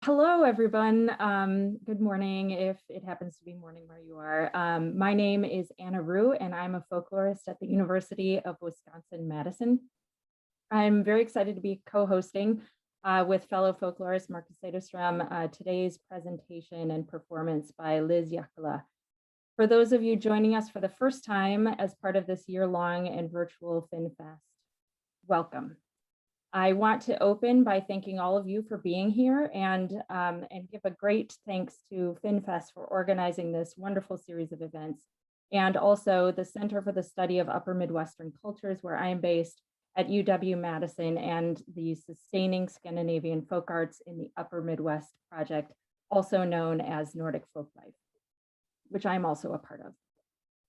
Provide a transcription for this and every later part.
Hello, everyone. Good morning, if it happens to be morning where you are. My name is Anna Rue, and I'm a folklorist at the University of Wisconsin-Madison. I'm very excited to be co-hosting with fellow folklorist Marcus Cederström today's presentation and performance by Lyz Jaakola. For those of you joining us for the first time as part of this year-long and virtual FinnFest, welcome. I want to open by thanking all of you for being here and give a great thanks to FinnFest for organizing this wonderful series of events, and also the Center for the Study of Upper Midwestern Cultures, where I am based at UW-Madison, and the Sustaining Scandinavian Folk Arts in the Upper Midwest project, also known as Nordic Folklife, which I'm also a part of.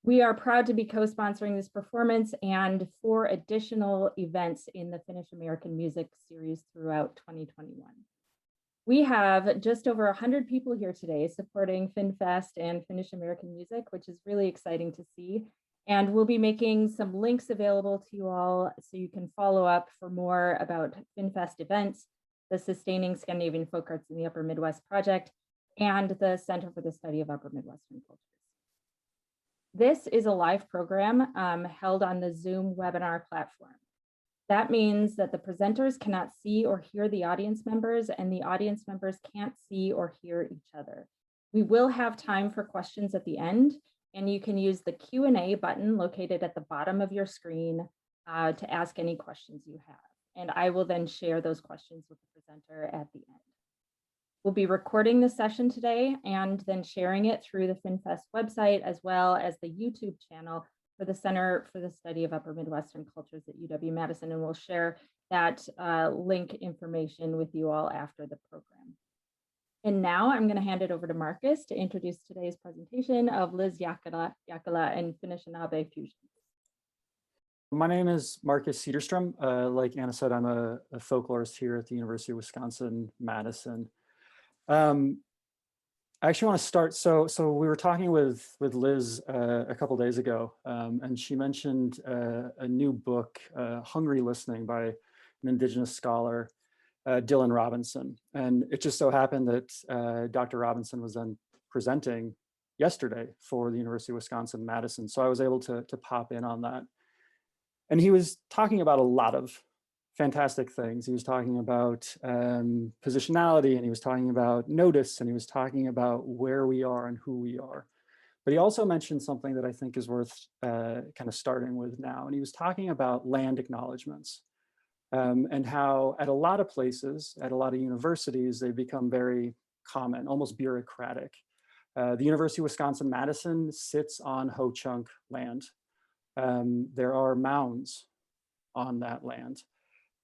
We are proud to be co-sponsoring this performance and 4 additional events in the Finnish American Music series throughout 2021. We have just over 100 people here today supporting FinnFest and Finnish American Music, which is really exciting to see. And we'll be making some links available to you all so you can follow up for more about FinnFest events, the Sustaining Scandinavian Folk Arts in the Upper Midwest project, and the Center for the Study of Upper Midwestern Cultures. This is a live program held on the Zoom webinar platform. That means that the presenters cannot see or hear the audience members, and the audience members can't see or hear each other. We will have time for questions at the end, and you can use the Q&A button located at the bottom of your screen to ask any questions you have. And I will then share those questions with the presenter at the end. We'll be recording the session today and then sharing it through the FinnFest website, as well as the YouTube channel for the Center for the Study of Upper Midwestern Cultures at UW-Madison, and we'll share that link information with you all after the program. And now I'm going to hand it over to Marcus to introduce today's presentation of Lyz Jaakola and Finnishinaabe Fusions. My name is Marcus Cederström. Like Anna said, I'm a folklorist here at the University of Wisconsin-Madison. I actually want to start. So we were talking with Lyz a couple days ago, and she mentioned a new book, Hungry Listening, by an Indigenous scholar, Dylan Robinson. And it just so happened that Dr. Robinson was then presenting yesterday for the University of Wisconsin-Madison. So I was able to pop in on that. And he was talking about a lot of fantastic things. He was talking about positionality, and he was talking about notice, and he was talking about where we are and who we are. But he also mentioned something that I think is worth kind of starting with now. And he was talking about land acknowledgments and how at a lot of places, at a lot of universities, they've become very common, almost bureaucratic. The University of Wisconsin-Madison sits on Ho-Chunk land. There are mounds on that land.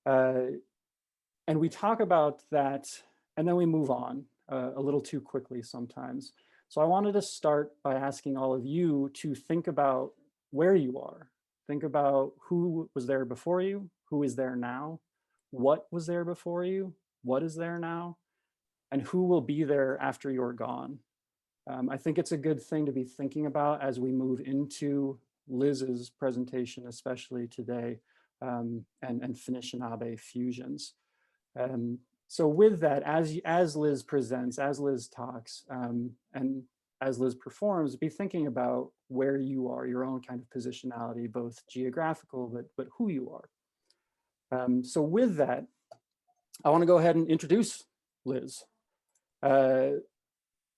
And we talk about that, and then we move on a little too quickly sometimes. So I wanted to start by asking all of you to think about where you are. Think about who was there before you, who is there now, what was there before you, what is there now, and who will be there after you're gone. I think it's a good thing to be thinking about as we move into Lyz's presentation, especially today. And Finnishinaabe Fusions. So with that, as Lyz presents, as Lyz talks, and as Lyz performs, be thinking about where you are, your own kind of positionality, both geographical, but who you are. So with that, I want to go ahead and introduce Lyz. Lyz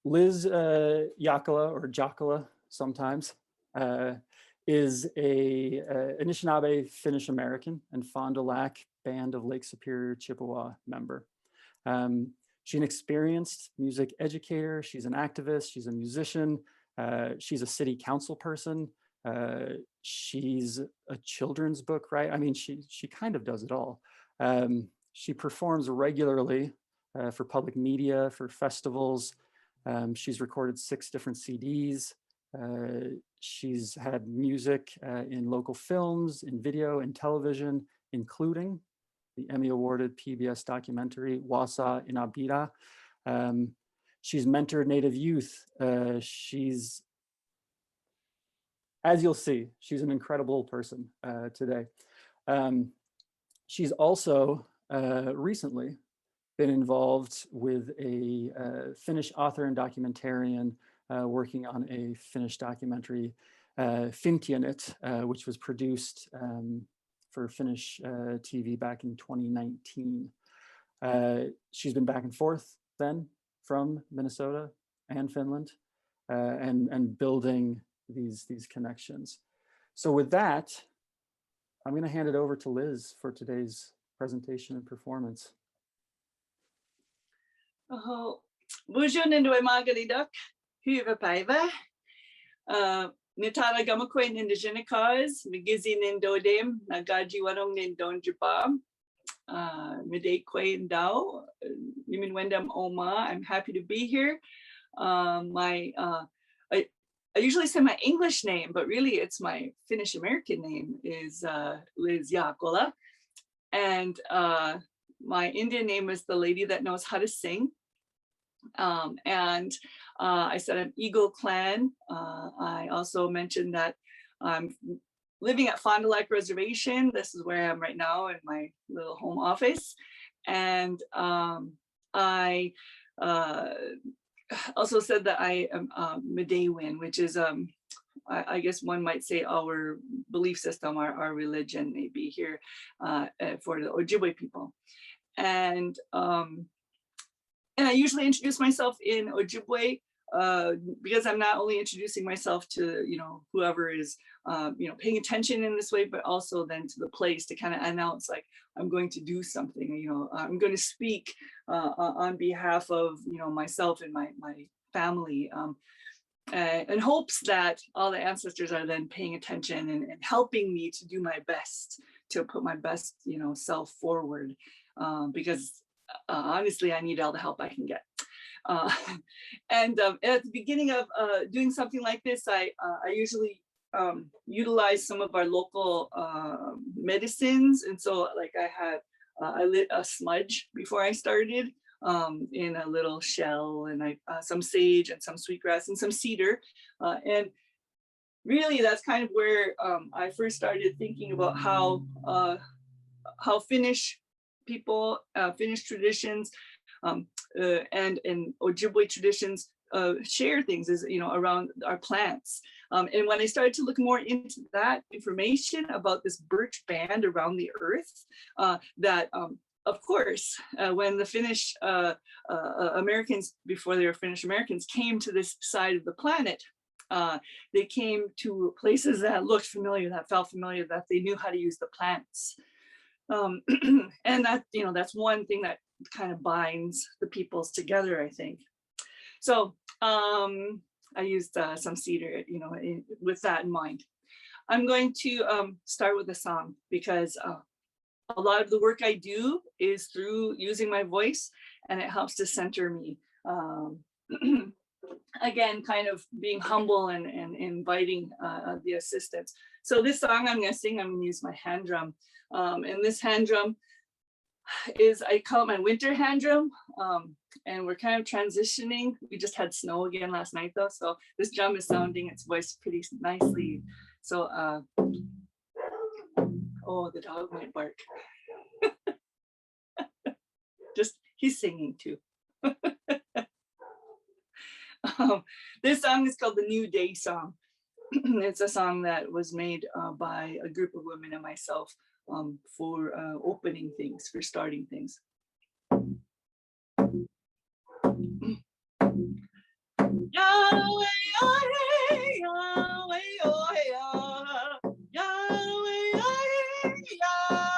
Jaakola, or Jaakola sometimes, is a Anishinaabe Finnish American and Fond du Lac Band of Lake Superior Chippewa member. She's an experienced music educator. She's an activist. She's a musician. She's a city council person. She's a children's book writer. I mean, she kind of does it all. She performs regularly for public media, for festivals. She's recorded 6 different CDs. She's had music in local films, in video, in television, including the Emmy-awarded PBS documentary, Waasa Inaabidaa. She's mentored Native youth. She's, as you'll see, she's an incredible person today. She's also recently been involved with a Finnish author and documentarian working on a Finnish documentary, Fintiaanit, which was produced for Finnish TV back in 2019. She's been back and forth then from Minnesota and Finland, and building these connections. So with that, I'm going to hand it over to Lyz for today's presentation and performance. Bonjour nindoi magalidak, hyvä päivä. Nitara gamakwe nindigenicars, migizi nindodem, nagaji warong nindonjaba, midekwe ndao, nimin wendam oma. I'm happy to be here. I usually say my English name, but really it's my Finnish American name is Lyz Jaakola. And my Indian name is the lady that knows how to sing. I said I'm Eagle Clan. I also mentioned that I'm living at Fond du Lac Reservation. This is where I am right now in my little home office. And I also said that I am Midewin, which is, I guess one might say our belief system, our religion maybe here for the Ojibwe people. And I usually introduce myself in Ojibwe because I'm not only introducing myself to, whoever is, paying attention in this way, but also then to the place to kind of announce like, I'm going to do something, I'm going to speak on behalf of, myself and my family, in hopes that all the ancestors are then paying attention and helping me to do my best, to put my best, self forward, because honestly, I need all the help I can get. And at the beginning of doing something like this, I usually utilize some of our local medicines. And so like I lit a smudge before I started in a little shell, and some sage and some sweetgrass and some cedar. And really that's kind of where I first started thinking about how Finnish people, Finnish traditions, and Ojibwe traditions share things is, around our plants. And when I started to look more into that information about this birch band around the earth, that of course, when the Finnish Americans, before they were Finnish Americans, came to this side of the planet, they came to places that looked familiar, that felt familiar, that they knew how to use the plants. And that, that's one thing that kind of binds the peoples together, I think. So I used some cedar, with that in mind. I'm going to start with a song because a lot of the work I do is through using my voice, and it helps to center me. Again, kind of being humble and inviting the assistance. So this song I'm going to sing, I'm going to use my hand drum. And this hand drum I call it my winter hand drum. And we're kind of transitioning. We just had snow again last night though. So this drum is sounding its voice pretty nicely. So, oh, the dog might bark. He's singing too. This song is called the New Day Song. It's a song that was made by a group of women and myself for opening things, for starting things. Yahweh, Yahweh, Yahweh, Yahweh, Yahweh, Yahweh, Yahweh,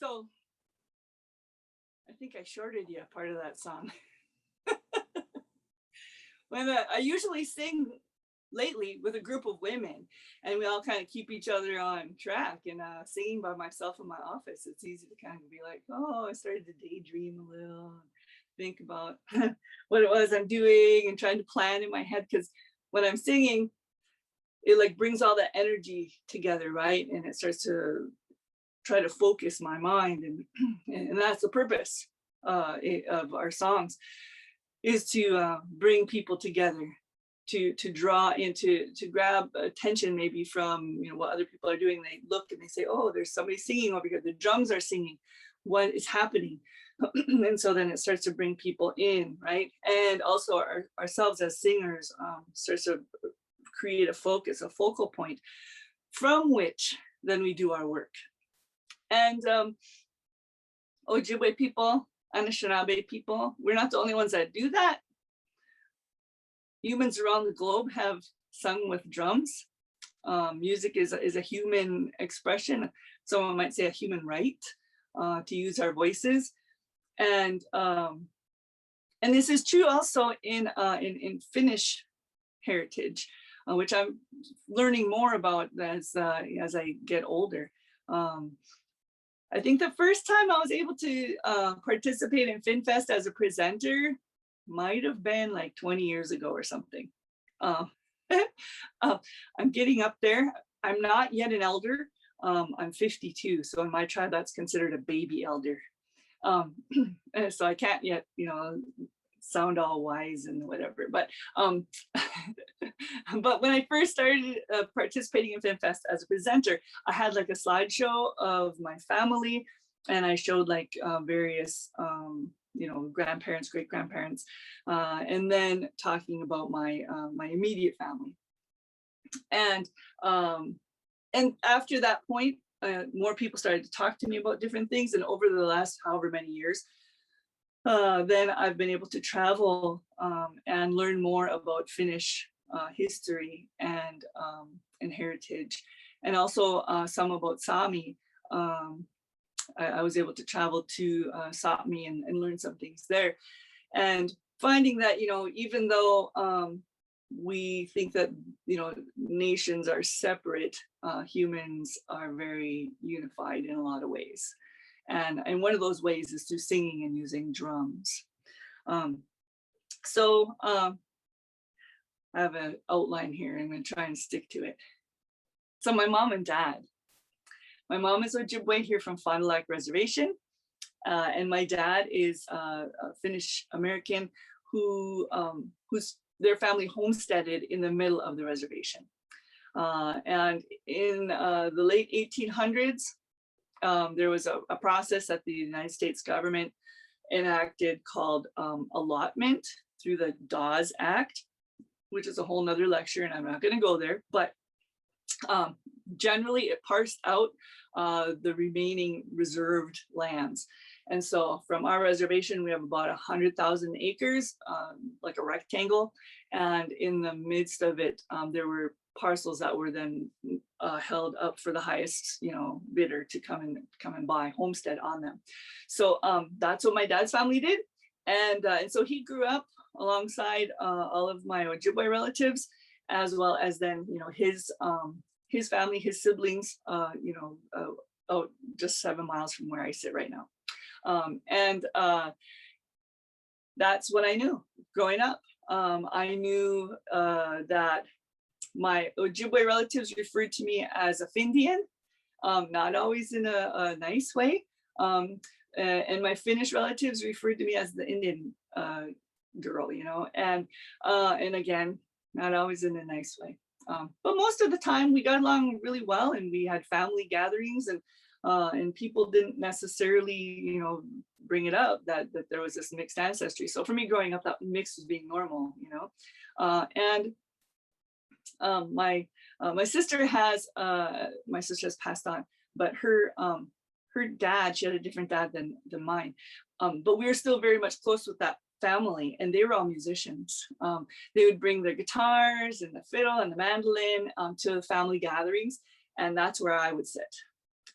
So I think I shorted you a part of that song. When I usually sing lately with a group of women, and we all kind of keep each other on track. And singing by myself in my office, it's easy to kind of be like, oh, I started to daydream a little, think about what it was I'm doing and trying to plan in my head. Because when I'm singing, it like brings all that energy together, right? And it starts to try to focus my mind, and that's the purpose of our songs, is to bring people together, to draw into, to grab attention maybe from, you know, what other people are doing. They look and they say, oh, there's somebody singing over here, the drums are singing, what is happening? And so then it starts to bring people in, right? And also ourselves as singers starts to create a focus, a focal point from which then we do our work. And Ojibwe people, Anishinaabe people, we're not the only ones that do that. Humans around the globe have sung with drums. Music is a human expression. Someone might say a human right to use our voices. And this is true also in Finnish heritage, which I'm learning more about as I get older. I think the first time I was able to participate in FinnFest as a presenter might have been like 20 years ago or something. I'm getting up there. I'm not yet an elder. I'm 52, so in my tribe that's considered a baby elder. So I can't yet, you know, sound all wise and whatever. But but when I first started participating in FinnFest as a presenter, I had like a slideshow of my family, and I showed like various you know, grandparents, great grandparents, and then talking about my my immediate family. And after that point, more people started to talk to me about different things, and over the last however many years, then I've been able to travel and learn more about Finnish history and heritage, and also some about Sami. I was able to travel to Sapmi and learn some things there, and finding that, you know, even though we think that, you know, nations are separate, humans are very unified in a lot of ways. And one of those ways is through singing and using drums. So I have an outline here. I'm going to try and stick to it. So my mom and dad. My mom is Ojibwe here from Fond du Lac Reservation. And my dad is a Finnish American whose their family homesteaded in the middle of the reservation. And in the late 1800s, there was a process that the United States government enacted called allotment through the Dawes Act, which is a whole nother lecture, and I'm not going to go there, but generally it parsed out the remaining reserved lands. And so from our reservation, we have about 100,000 acres, like a rectangle. And in the midst of it, there were parcels that were then held up for the highest, you know, bidder to come and buy, homestead on them. So that's what my dad's family did. And so he grew up alongside all of my Ojibwe relatives, as well as then, you know, his family, his siblings, you know, just 7 miles from where I sit right now. And that's what I knew growing up. I knew that my Ojibwe relatives referred to me as a Findian, not always in a nice way. And my Finnish relatives referred to me as the Indian girl, you know, and again, not always in a nice way. But most of the time we got along really well, and we had family gatherings, and people didn't necessarily, you know, bring it up that there was this mixed ancestry. So for me growing up, that mix was being normal, you know, and my sister has passed on, but her dad, she had a different dad than mine, but we were still very much close with that family, and they were all musicians. They would bring their guitars and the fiddle and the mandolin to the family gatherings, and that's where I would sit.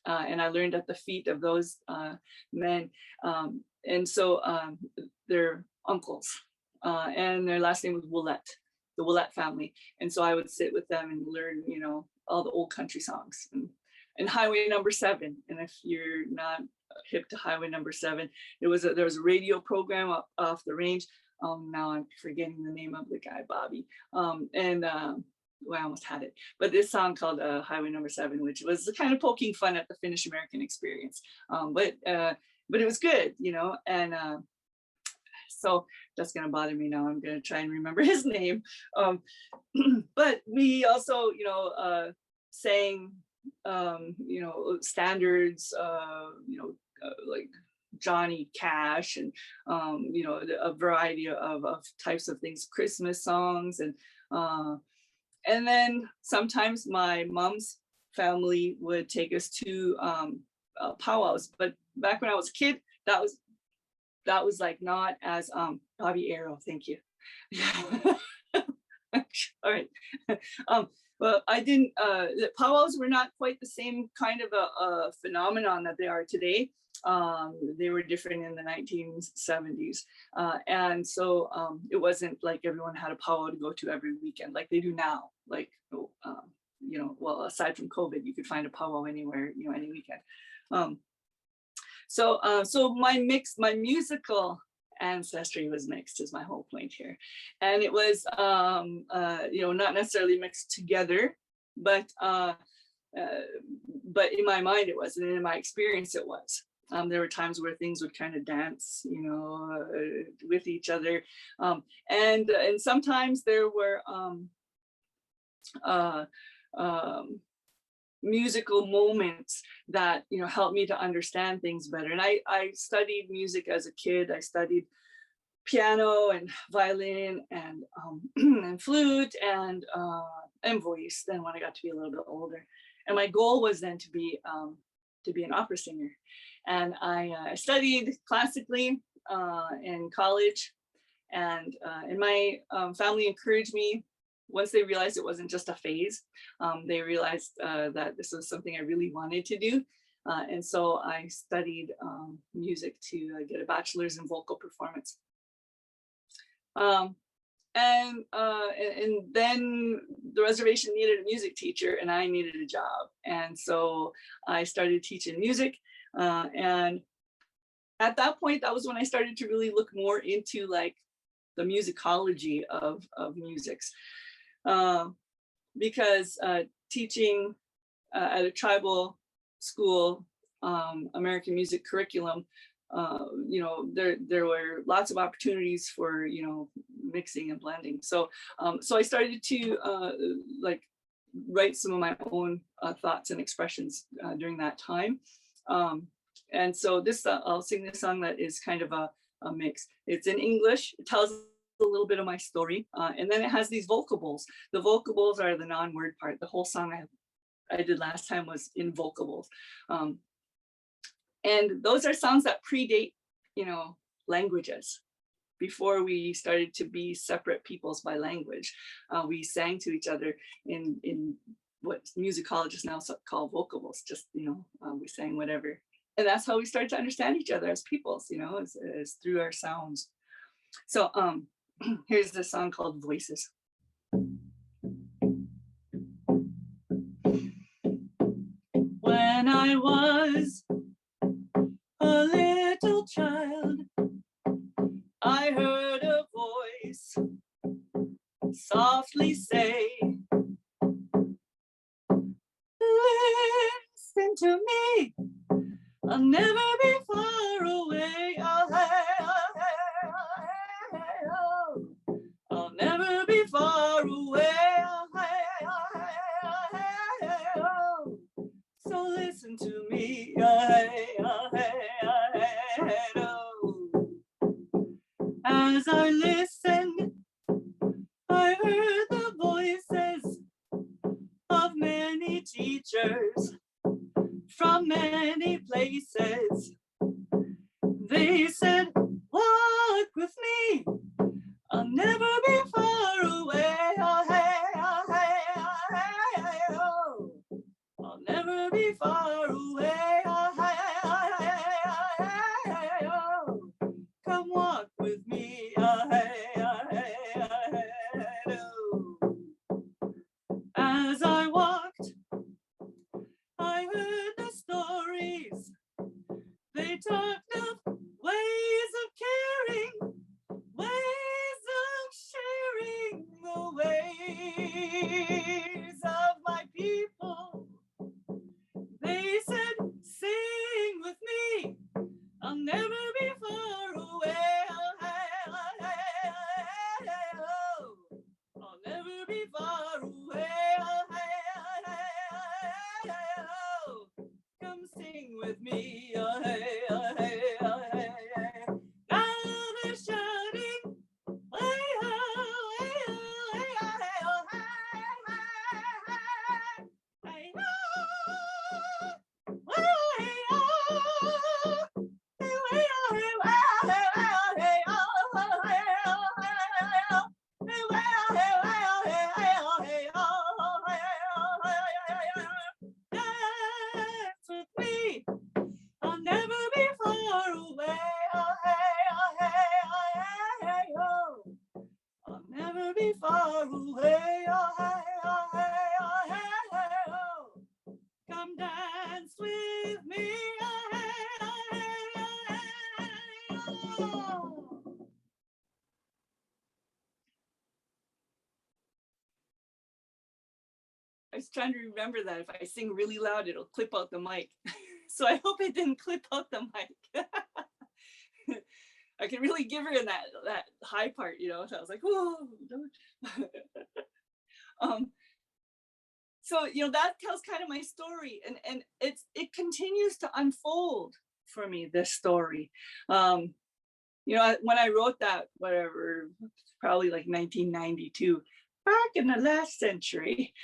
And I learned at the feet of those men. And so they're uncles, and their last name was Willette, the Willette family. And so I would sit with them and learn, you know, all the old country songs and Highway Number 7. And if you're not hip to Highway Number 7, there was a radio program off the range. Now I'm forgetting the name of the guy, Bobby. Well, I almost had it, but this song called Highway Number 7, which was kind of poking fun at the Finnish American experience. But it was good, you know, and so that's gonna bother me now. I'm gonna try and remember his name. But we also, you know, sang, you know, standards, you know, like Johnny Cash and, you know, a variety of types of things, Christmas songs. And then sometimes my mom's family would take us to powwows. But back when I was a kid, that was like not as Bobby Arrow, thank you. All right. Well, I didn't, the powwows were not quite the same kind of a phenomenon that they are today. They were different in the 1970s. And so it wasn't like everyone had a powwow to go to every weekend like they do now. Like, you know, well, aside from COVID, you could find a powwow anywhere, you know, any weekend. So my musical ancestry was mixed, is my whole point here. And it was, you know, not necessarily mixed together, but in my mind it was, and in my experience it was. There were times where things would kind of dance, you know, with each other. And sometimes there were musical moments that, you know, helped me to understand things better. And I studied music as a kid. I studied piano and violin and and flute and voice then when I got to be a little bit older. And my goal was then to be an opera singer. And I studied classically in college, and my family encouraged me. Once they realized it wasn't just a phase, they realized that this was something I really wanted to do. And so I studied music to get a bachelor's in vocal performance. And then the reservation needed a music teacher and I needed a job. And so I started teaching music. And at that point, that was when I started to really look more into like the musicology of musics. Because teaching at a tribal school, American music curriculum, you know, there were lots of opportunities for, you know, mixing and blending. So I started to like write some of my own thoughts and expressions during that time. And so this, I'll sing this song that is kind of a mix. It's in English. It tells a little bit of my story, and then it has these vocables. The vocables are the non-word part. The whole song I did last time was in vocables, and those are sounds that predate, you know, languages. Before we started to be separate peoples by language, we sang to each other in what musicologists now call vocables. Just, you know, we sang whatever, and that's how we started to understand each other as peoples. You know, is through our sounds. So here's the song called Voices. When I was a little child, I heard a voice softly say, listen to me, I'll never be far away. I'll never be far away. So listen to me. As I listened, I heard the voices strangers from many places. They said, walk with me, I'll never be far away. Oh, hey, oh, hey, oh, hey, oh. I'll never be far away. Oh, hey, oh, hey, oh, hey, oh. Come walk with me. Oh, hey, oh, hey, oh, hey, oh. As I walked, I heard the stories. They talked of ways of caring, ways of sharing, the ways of my people. They said, sing with me, I'll never be far away. Oh, hey, oh, hey, oh, hey, oh. I'll never be far away. Oh, hey, oh, hey, oh. Come sing with me. Oh, hey, oh, hey, oh, hey. Now they're shouting, hey, oh, hey, oh, hey, oh, hey, oh, hey, hey, hey, oh, hey, oh. Dance with me, I'll never be far away. Oh, hey, oh, hey, oh, hey, oh. I'll never be far away. Oh, hey, oh, hey, oh, hey, oh. Come dance with me. Oh, hey, oh, hey, oh. I was trying to remember that if I sing really loud, it'll clip out the mic. So I hope it didn't clip out the mic. I could really give her in that high part, you know. So I was like, whoa. So, you know, that tells kind of my story, and it continues to unfold for me, this story. You know, when I wrote that, whatever, probably like 1992, back in the last century,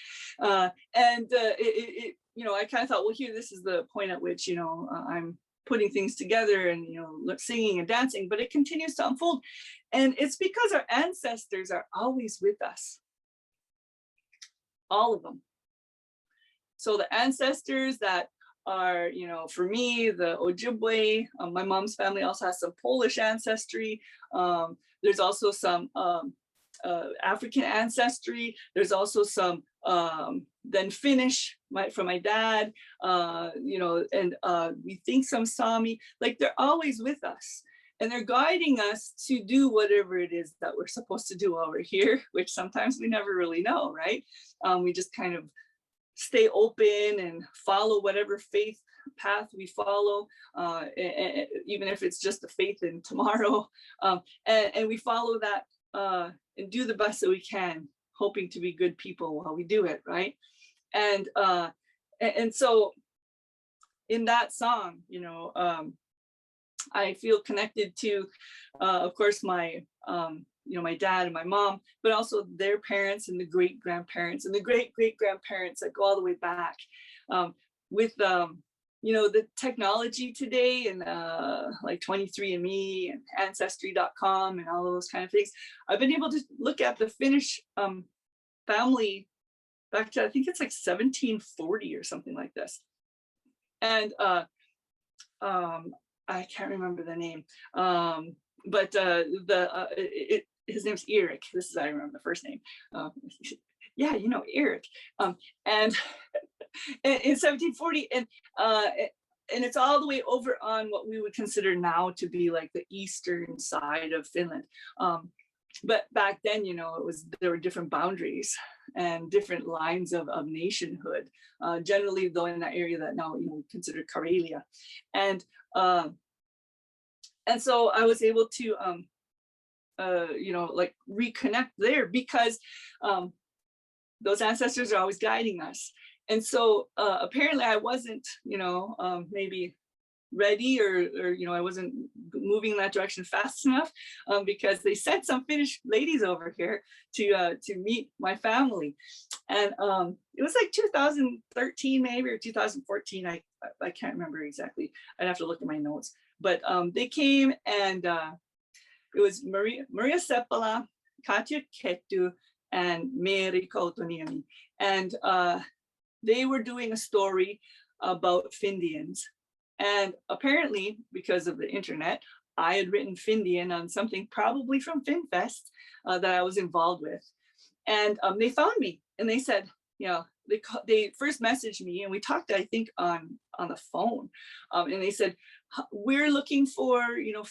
you know, I kind of thought, well, here, this is the point at which, you know, I'm putting things together and, you know, singing and dancing, but it continues to unfold. And it's because our ancestors are always with us. All of them. So the ancestors that are, you know, for me, the Ojibwe, my mom's family also has some Polish ancestry. There's also some African ancestry. There's also some then Finnish from my dad, you know, and we think some Sami, like they're always with us. And they're guiding us to do whatever it is that we're supposed to do while we're here, which sometimes we never really know, right? We just kind of stay open and follow whatever faith path we follow, even if it's just a faith in tomorrow. And we follow that and do the best that we can, hoping to be good people while we do it, right? And so in that song, you know, I feel connected to, of course, my you know, my dad and my mom, but also their parents and the great grandparents and the great grandparents that go all the way back. With you know, the technology today and like 23andMe and Ancestry.com and all those kind of things, I've been able to look at the Finnish family back to, I think it's like 1740 or something like this. And I can't remember the name, but his name's Eric. This is, I remember the first name. Yeah, you know, Eric. And in 1740, and it's all the way over on what we would consider now to be like the eastern side of Finland. But back then, you know, there were different boundaries and different lines of nationhood. Generally, though, in that area that now, you know, we consider Karelia, and so I was able to you know, like reconnect there because those ancestors are always guiding us. And so apparently I wasn't, you know, maybe ready, or I wasn't moving in that direction fast enough, because they sent some Finnish ladies over here to meet my family. And it was like 2013 maybe, or 2014. I can't remember exactly. I'd have to look at my notes. But they came, and it was Maria Seppäla, Katja Kettu, and Meeri Koutaniemi. And they were doing a story about Findians. And apparently, because of the internet, I had written Findian on something probably from FinnFest that I was involved with. And they found me, and they said, they first messaged me, and we talked, I think, on the phone. And they said, we're looking for,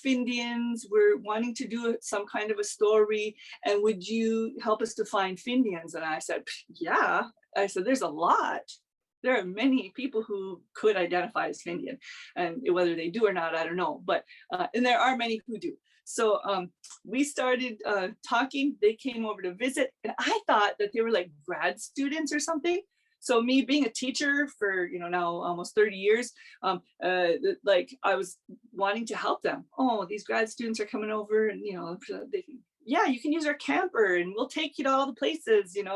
Findians. We're wanting to do some kind of a story. And would you help us to find Findians? And I said, yeah. I said, there's a lot. There are many people who could identify as Findian, and whether they do or not, I don't know. But and there are many who do. So we started talking. They came over to visit, and I thought that they were like grad students or something. So me being a teacher for now almost 30 years, like I was wanting to help them. Oh, these grad students are coming over, and they can. Yeah, you can use our camper and we'll take you to all the places, and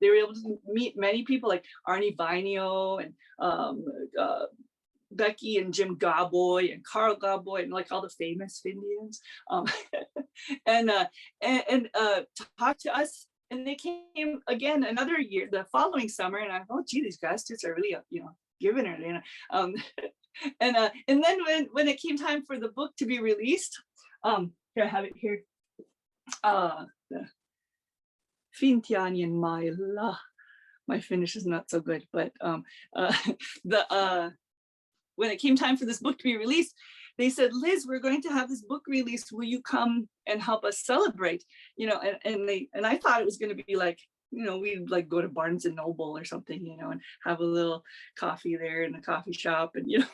they were able to meet many people like Arnie Vainio and Becky and Jim Gaboy and Carl Gaboy and like all the famous Findians, and talked to us. And they came again another year, the following summer, and I thought, oh, gee, these grad students are really, giving it, and then when it came time for the book to be released, here I have it here. The Fintiaanien mailla. My Finnish is not so good, but when it came time for this book to be released, they said, Lyz, we're going to have this book released. Will you come and help us celebrate? And I thought it was going to be like, we'd like go to Barnes and Noble or something, and have a little coffee there in the coffee shop, and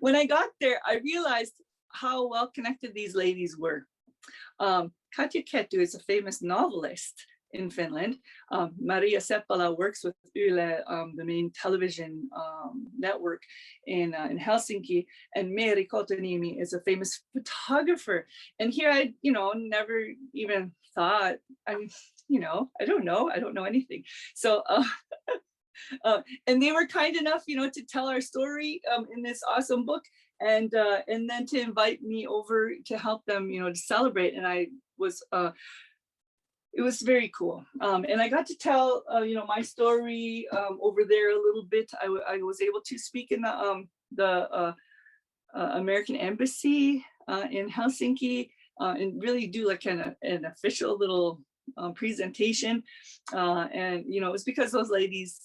when I got there, I realized how well connected these ladies were. Katja Kettu is a famous novelist in Finland. Maria Seppäla works with YLE, the main television network in Helsinki, and Meeri Koutaniemi is a famous photographer. And here I, never even thought, I don't know anything. So, and they were kind enough, to tell our story in this awesome book. And then to invite me over to help them, to celebrate. And I was, it was very cool. And I got to tell, my story over there a little bit. I was able to speak in the American Embassy in Helsinki and really do like an official little presentation. And, it was because those ladies,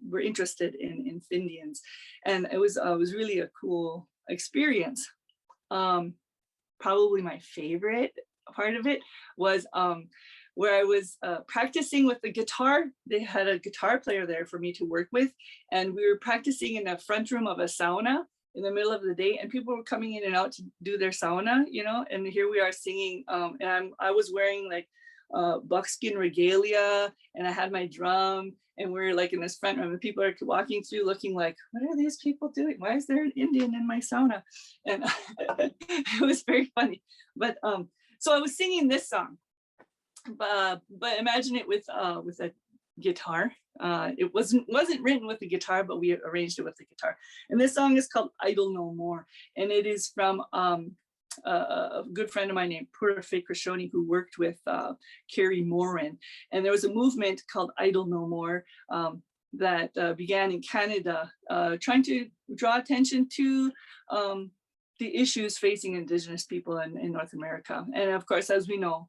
were interested in Findians. And it was really a cool experience. Probably my favorite part of it was where I was practicing with the guitar. They had a guitar player there for me to work with, and we were practicing in the front room of a sauna in the middle of the day, and people were coming in and out to do their sauna, and here we are singing, and I was wearing like buckskin regalia, and I had my drum, and we're like in this front room, and people are walking through looking like, what are these people doing? Why is there an Indian in my sauna? And it was very funny. But so I was singing this song, but imagine it with a guitar. It wasn't written with the guitar, but we arranged it with the guitar. And this song is called Idle No More, and it is from a good friend of mine named Purafe Krishoni, who worked with Carrie Morin. And there was a movement called Idle No More that began in Canada, trying to draw attention to the issues facing Indigenous people in North America. And of course, as we know,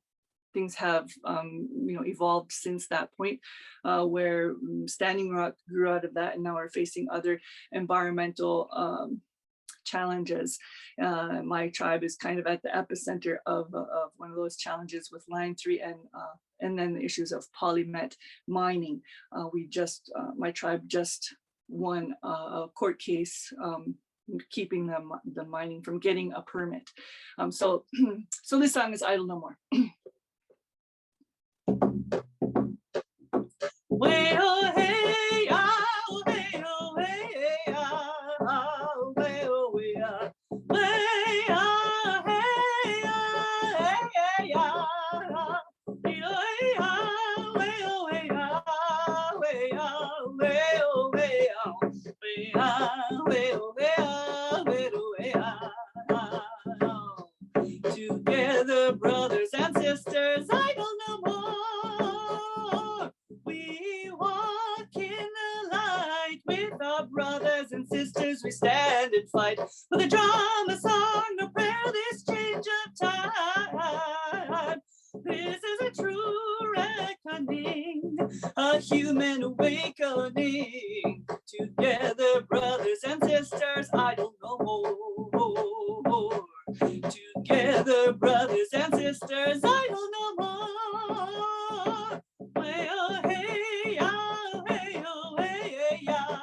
things have evolved since that point, where Standing Rock grew out of that, and now we're facing other environmental challenges. My tribe is kind of at the epicenter of one of those challenges with Line 3 and then the issues of polymet mining. My tribe just won a court case keeping the mining from getting a permit. So this song is Idle No More. Way oh hey ah, way oh hey ah. sisters idle no more. We walk in the light with our brothers and sisters. We stand and fight for the drama, song, no prayer, this change of time. This is a true reckoning, a human awakening. Together, brothers and sisters, I don't know more. Together, brothers and sisters, I don't know more. Well, hey, oh, hey, oh, hey, yeah,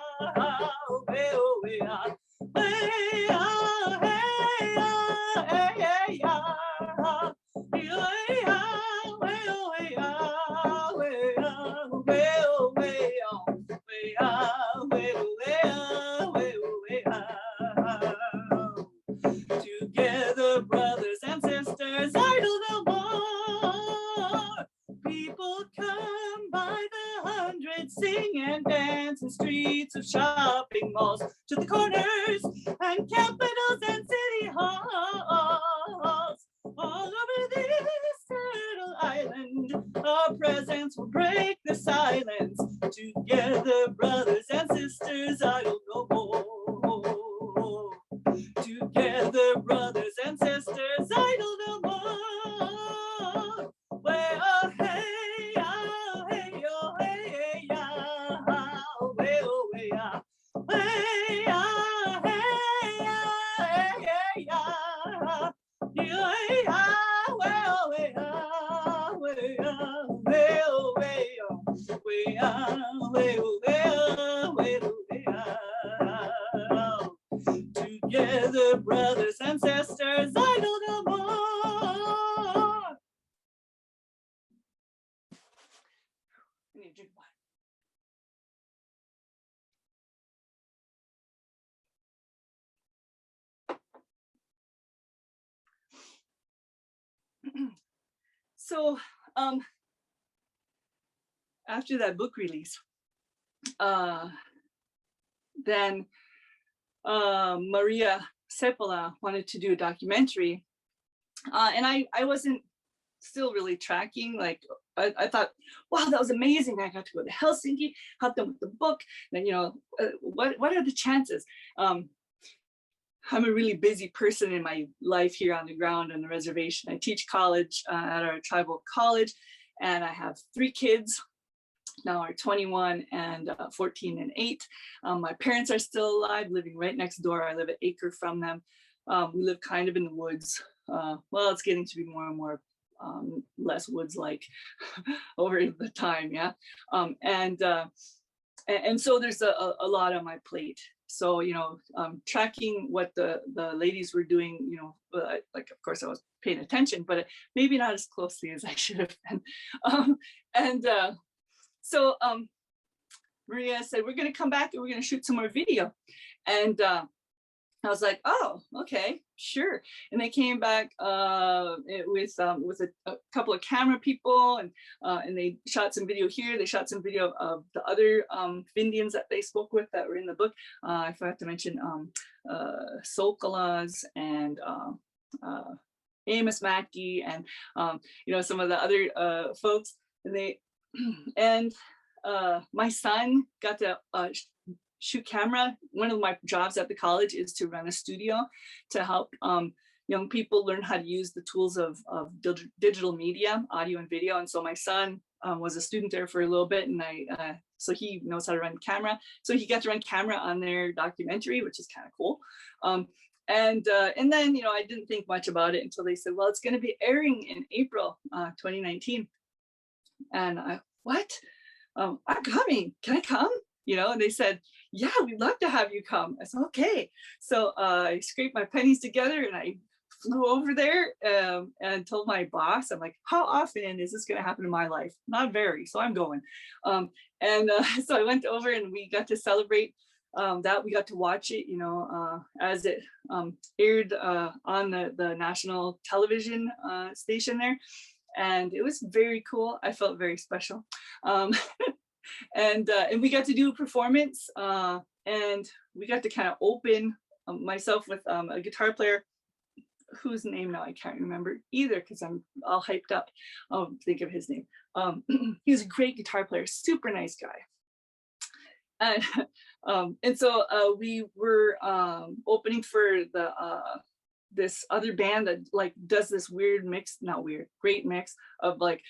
oh, hey, oh, yeah. Hey, oh, hey, oh, hey, yeah. Together, brothers and sisters, idle no more. People come by the hundreds, sing and dance in streets of shopping malls, to the corners and capitals and city halls. All over this little island, our presence will break the silence. Together, brothers and sisters, I don't know more. Together, brothers and sisters, I don't know more. Well, oh, hey, oh, hey, oh, hey, yeah, oh, hey, oh, yeah. Hey, oh, hey, oh, hey, yeah. Together, brothers and sisters, I don't know more. I need to drink wine. So, after that book release, then Maria Seppäla wanted to do a documentary, and I wasn't still really tracking. Like I thought, wow, that was amazing. I got to go to Helsinki, help them with the book. And what are the chances? I'm a really busy person in my life here on the ground on the reservation. I teach college at our tribal college, and I have 3 kids. Now are 21 and 14 and 8. My parents are still alive, living right next door. I live an acre from them. We live kind of in the woods. Well, it's getting to be more and more less woods-like over the time, yeah. And so there's a lot on my plate. So, tracking what the ladies were doing, like, of course I was paying attention, but maybe not as closely as I should have been. So Maria said, we're going to come back and we're going to shoot some more video. And I was like, oh, okay, sure. And they came back with a couple of camera people, and they shot some video here. They shot some video of the other Findians that they spoke with that were in the book. I forgot to mention Sokolas and Amos Mackey and some of the other folks. And my son got to shoot camera. One of my jobs at the college is to run a studio to help young people learn how to use the tools of digital media, audio and video. And so my son was a student there for a little bit, and so he knows how to run camera. So he got to run camera on their documentary, which is kind of cool. And then, I didn't think much about it until they said, well, it's going to be airing in April 2019. And what? I'm coming. Can I come? And they said, yeah, we'd love to have you come. I said, okay. So I scraped my pennies together and I flew over there and told my boss, I'm like, how often is this going to happen in my life? Not very. So I'm going. So I went over and we got to celebrate that. We got to watch it, as it aired on the national television station there. And it was very cool. I felt very special. And we got to do a performance, and we got to kind of open myself with a guitar player whose name now I can't remember either because I'm all hyped up. I'll think of his name. He's a great guitar player, super nice guy. And so we were opening for the this other band that like does this weird mix, not weird, great mix of like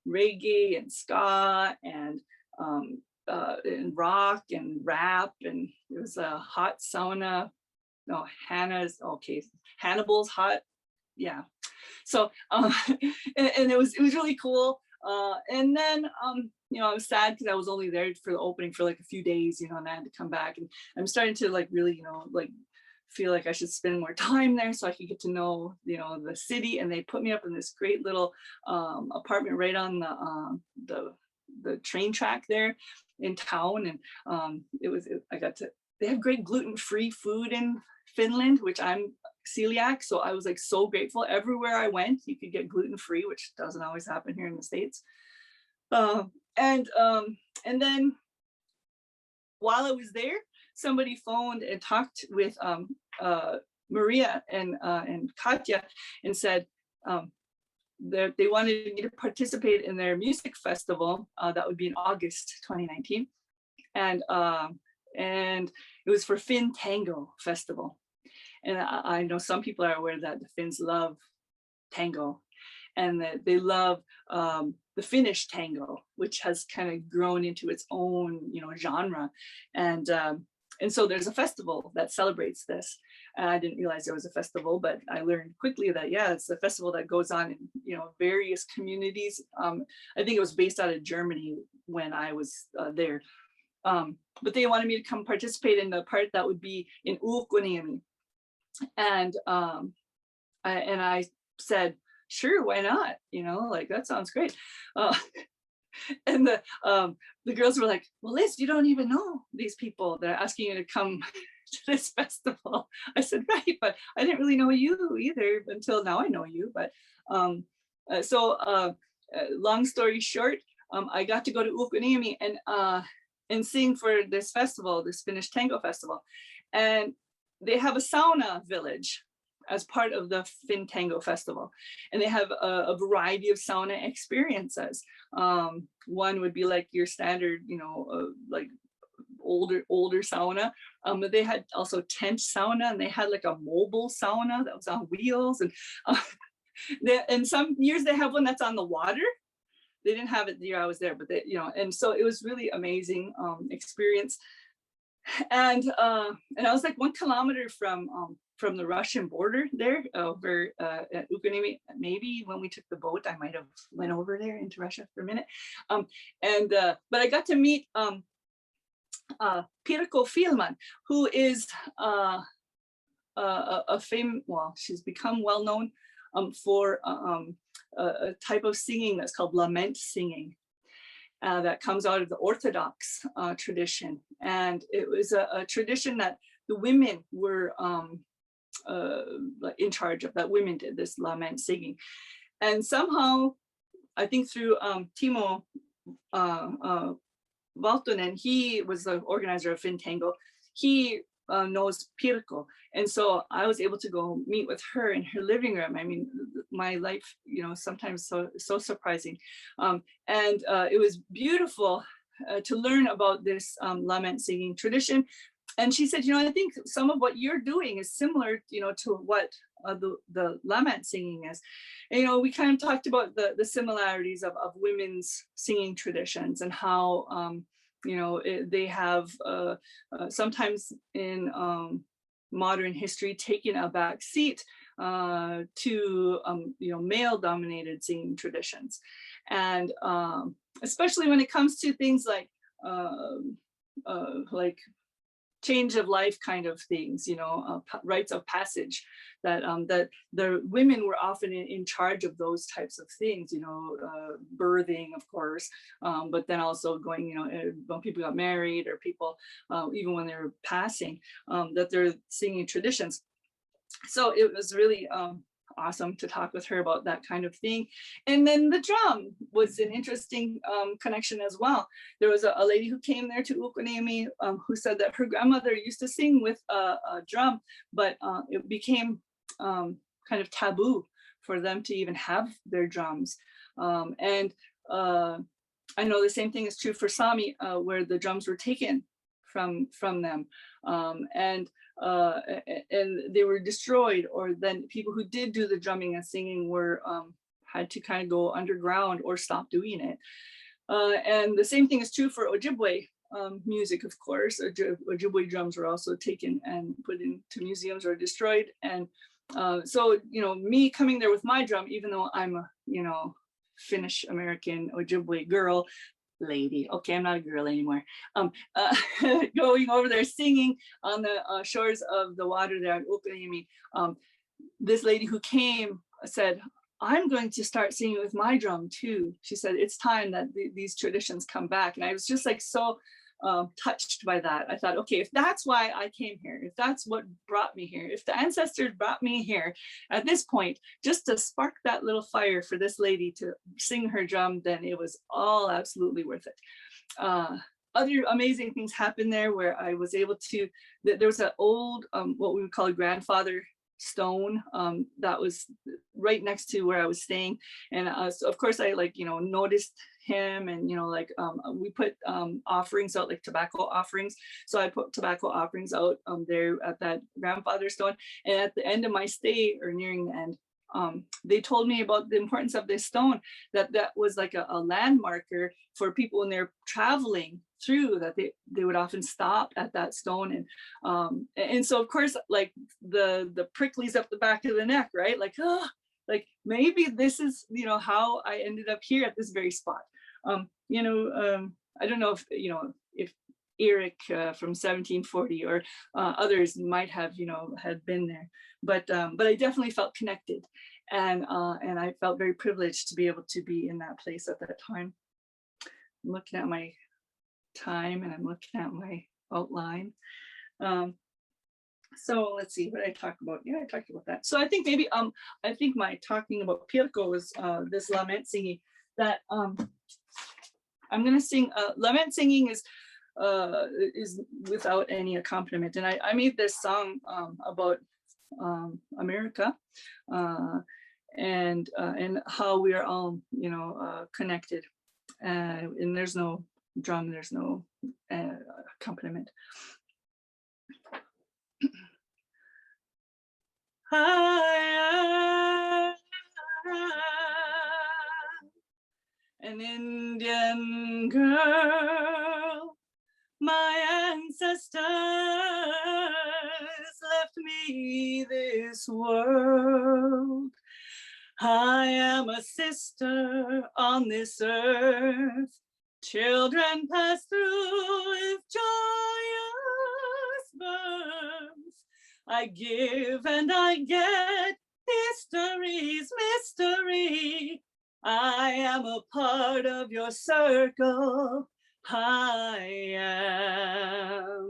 reggae and ska and rock and rap, and it was a hot sauna. No, Hannibal's hot, yeah. So and it was really cool. And then you know, I was sad because I was only there for the opening for like a few days, you know, and I had to come back. And I'm starting to like really, you know, like feel like I should spend more time there so I could get to know, you know, the city. And they put me up in this great little apartment right on the train track there in town. And they have great gluten-free food in Finland, which I'm celiac, so I was like so grateful. Everywhere I went, you could get gluten-free, which doesn't always happen here in the States. And then while I was there, somebody phoned and talked with Maria and Katja and said that they wanted me to participate in their music festival that would be in August 2019, and it was for Finn Tango Festival. And I know some people are aware that the Finns love tango, and that they love the Finnish tango, which has kind of grown into its own, you know, genre. And so there's a festival that celebrates this. And I didn't realize there was a festival, but I learned quickly that, yeah, it's a festival that goes on in, you know, various communities. I think it was based out of Germany when I was there. But they wanted me to come participate in the part that would be in Ulkoniemi. And I said, sure, why not? You know, like that sounds great. And the girls were like, well, Lyz, you don't even know these people. They're asking you to come to this festival. I said, right, but I didn't really know you either until now I know you. But long story short, I got to go to Ulkoniemi and sing for this festival, this Finnish Tango Festival. And they have a sauna village as part of the Finn Tango Festival. And they have a variety of sauna experiences. One would be like your standard, you know, like older sauna. But they had also tent sauna, and they had like a mobile sauna that was on wheels. And some years they have one that's on the water. They didn't have it the year I was there, but they, you know, and so it was really amazing experience. And I was like 1 kilometer from the Russian border there over at Ulkoniemi. Maybe when we took the boat, I might have went over there into Russia for a minute. But I got to meet Pirkko Filman, who is she's become well known for a type of singing that's called lament singing. That comes out of the Orthodox tradition. And it was a tradition that the women were in charge of, that women did this lament singing. And somehow, I think through Timo Valtonen, he was the organizer of Finn Tango, he knows Pirkko. And so I was able to go meet with her in her living room. I mean, my life, you know, sometimes so surprising. And it was beautiful to learn about this lament singing tradition. And she said, you know, I think some of what you're doing is similar, you know, to what the lament singing is. And, you know, we kind of talked about the similarities of women's singing traditions and how, you know, they have sometimes in modern history taken a back seat to, you know, male-dominated singing traditions. And especially when it comes to things like change of life kind of things, you know, rites of passage, that the women were often in charge of those types of things, you know, birthing, of course, but then also going, you know, when people got married or people, even when they were passing, that they're singing traditions. So it was really awesome to talk with her about that kind of thing. And then the drum was an interesting connection as well. There was a lady who came there to Ulkoniemi who said that her grandmother used to sing with a drum, but it became kind of taboo for them to even have their drums. And I know the same thing is true for Sami, where the drums were taken from them, and they were destroyed, or then people who did do the drumming and singing were had to kind of go underground or stop doing it. And the same thing is true for Ojibwe music, of course. Ojibwe drums were also taken and put into museums or destroyed. And so, me coming there with my drum, even though I'm a, Finnish American Ojibwe girl, lady, okay, I'm not a girl anymore, going over there singing on the shores of the water there at Koutaniemi, this lady who came said, I'm going to start singing with my drum too. She said, it's time that these traditions come back. And I was just like so touched by that. I thought, okay, if that's why I came here, if that's what brought me here, if the ancestors brought me here at this point, just to spark that little fire for this lady to sing her drum, then it was all absolutely worth it. Other amazing things happened there where I was able to, there was an old, what we would call a grandfather stone that was right next to where I was staying, and so of course I noticed him, and we put offerings out, like tobacco offerings, so I put tobacco offerings out there at that grandfather stone. And at the end of my stay, or nearing the end, they told me about the importance of this stone, that was like a landmarker for people when they're traveling through, that they would often stop at that stone. And so of course, like the pricklies up the back of the neck, right? Like, oh, like maybe this is, how I ended up here at this very spot. I don't know if Eric from 1740 or others might have, had been there, but I definitely felt connected, and I felt very privileged to be able to be in that place at that time. I'm looking at my time, and I'm looking at my outline. So let's see what I talked about. Yeah, I talked about that. So I think maybe I think my talking about Pirkko was this lament singing that I'm gonna sing. Lament singing is without any accompaniment, and I made this song about America and how we are all connected, and there's no drum, there's no accompaniment. I am an Indian girl, my ancestors left me this world. I am a sister on this earth. Children pass through with joyous birth. I give and I get history's mystery. I am a part of your circle. I am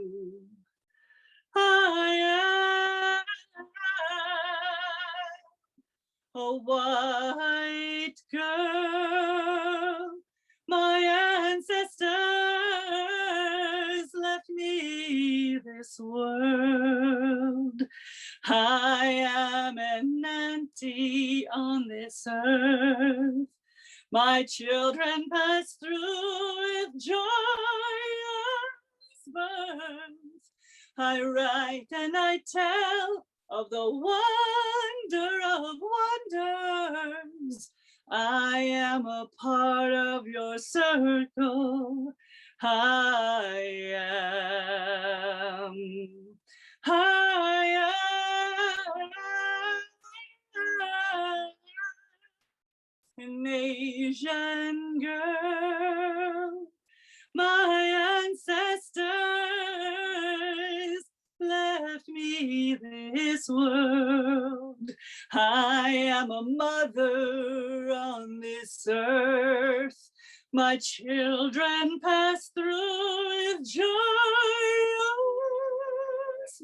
a white girl. My ancestors left me this world. I am an auntie on this earth. My children pass through with joyous birth. I write and I tell of the wonder of wonders. I am a part of your circle. I am an Asian girl. My ancestors left me this world. I am a mother on this earth. My children pass through with joyous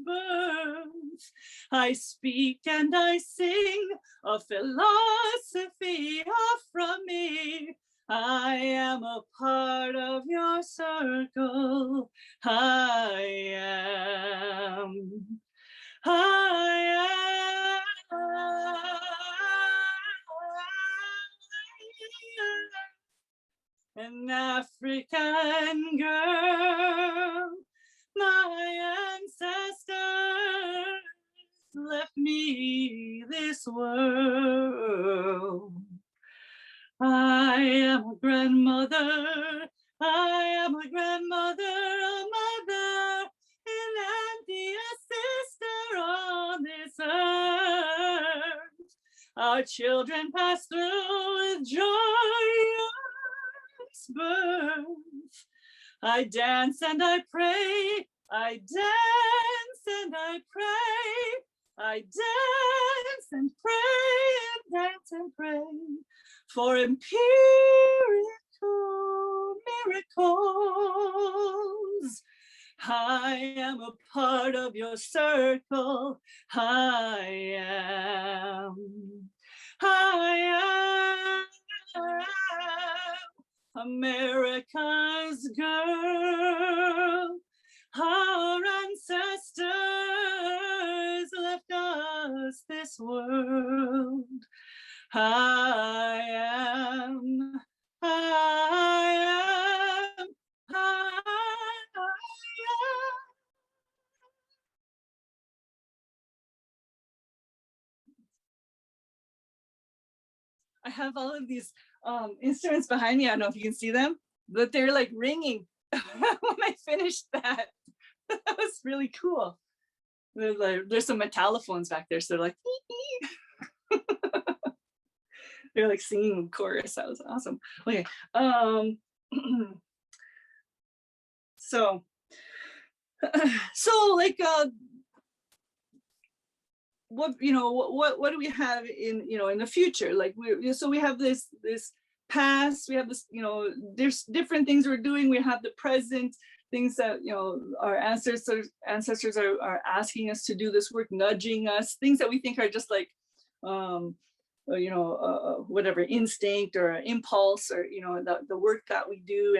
birth. I speak and I sing a philosophy from me. I am a part of your circle. I am An African girl, my ancestors left me this world. I am a grandmother, I am a grandmother, a mother, an auntie, a sister on this earth. Our children pass through with joyous birth. I dance and I pray, I dance and I pray, I dance and pray and dance and pray for empirical miracles. I am a part of your circle. I am America's girl. Our ancestors left us this world. I am. I have all of these instruments behind me. I don't know if you can see them, but they're like ringing when I finished that. That was really cool. There's some metallophones back there, so they're like, they're like singing chorus. That was awesome. Okay, so like what do we have in in the future? Like we have this past, we have this there's different things we're doing. We have the present, things that our ancestors are asking us to do this work, nudging us, things that we think are just like whatever instinct or impulse, or the work that we do.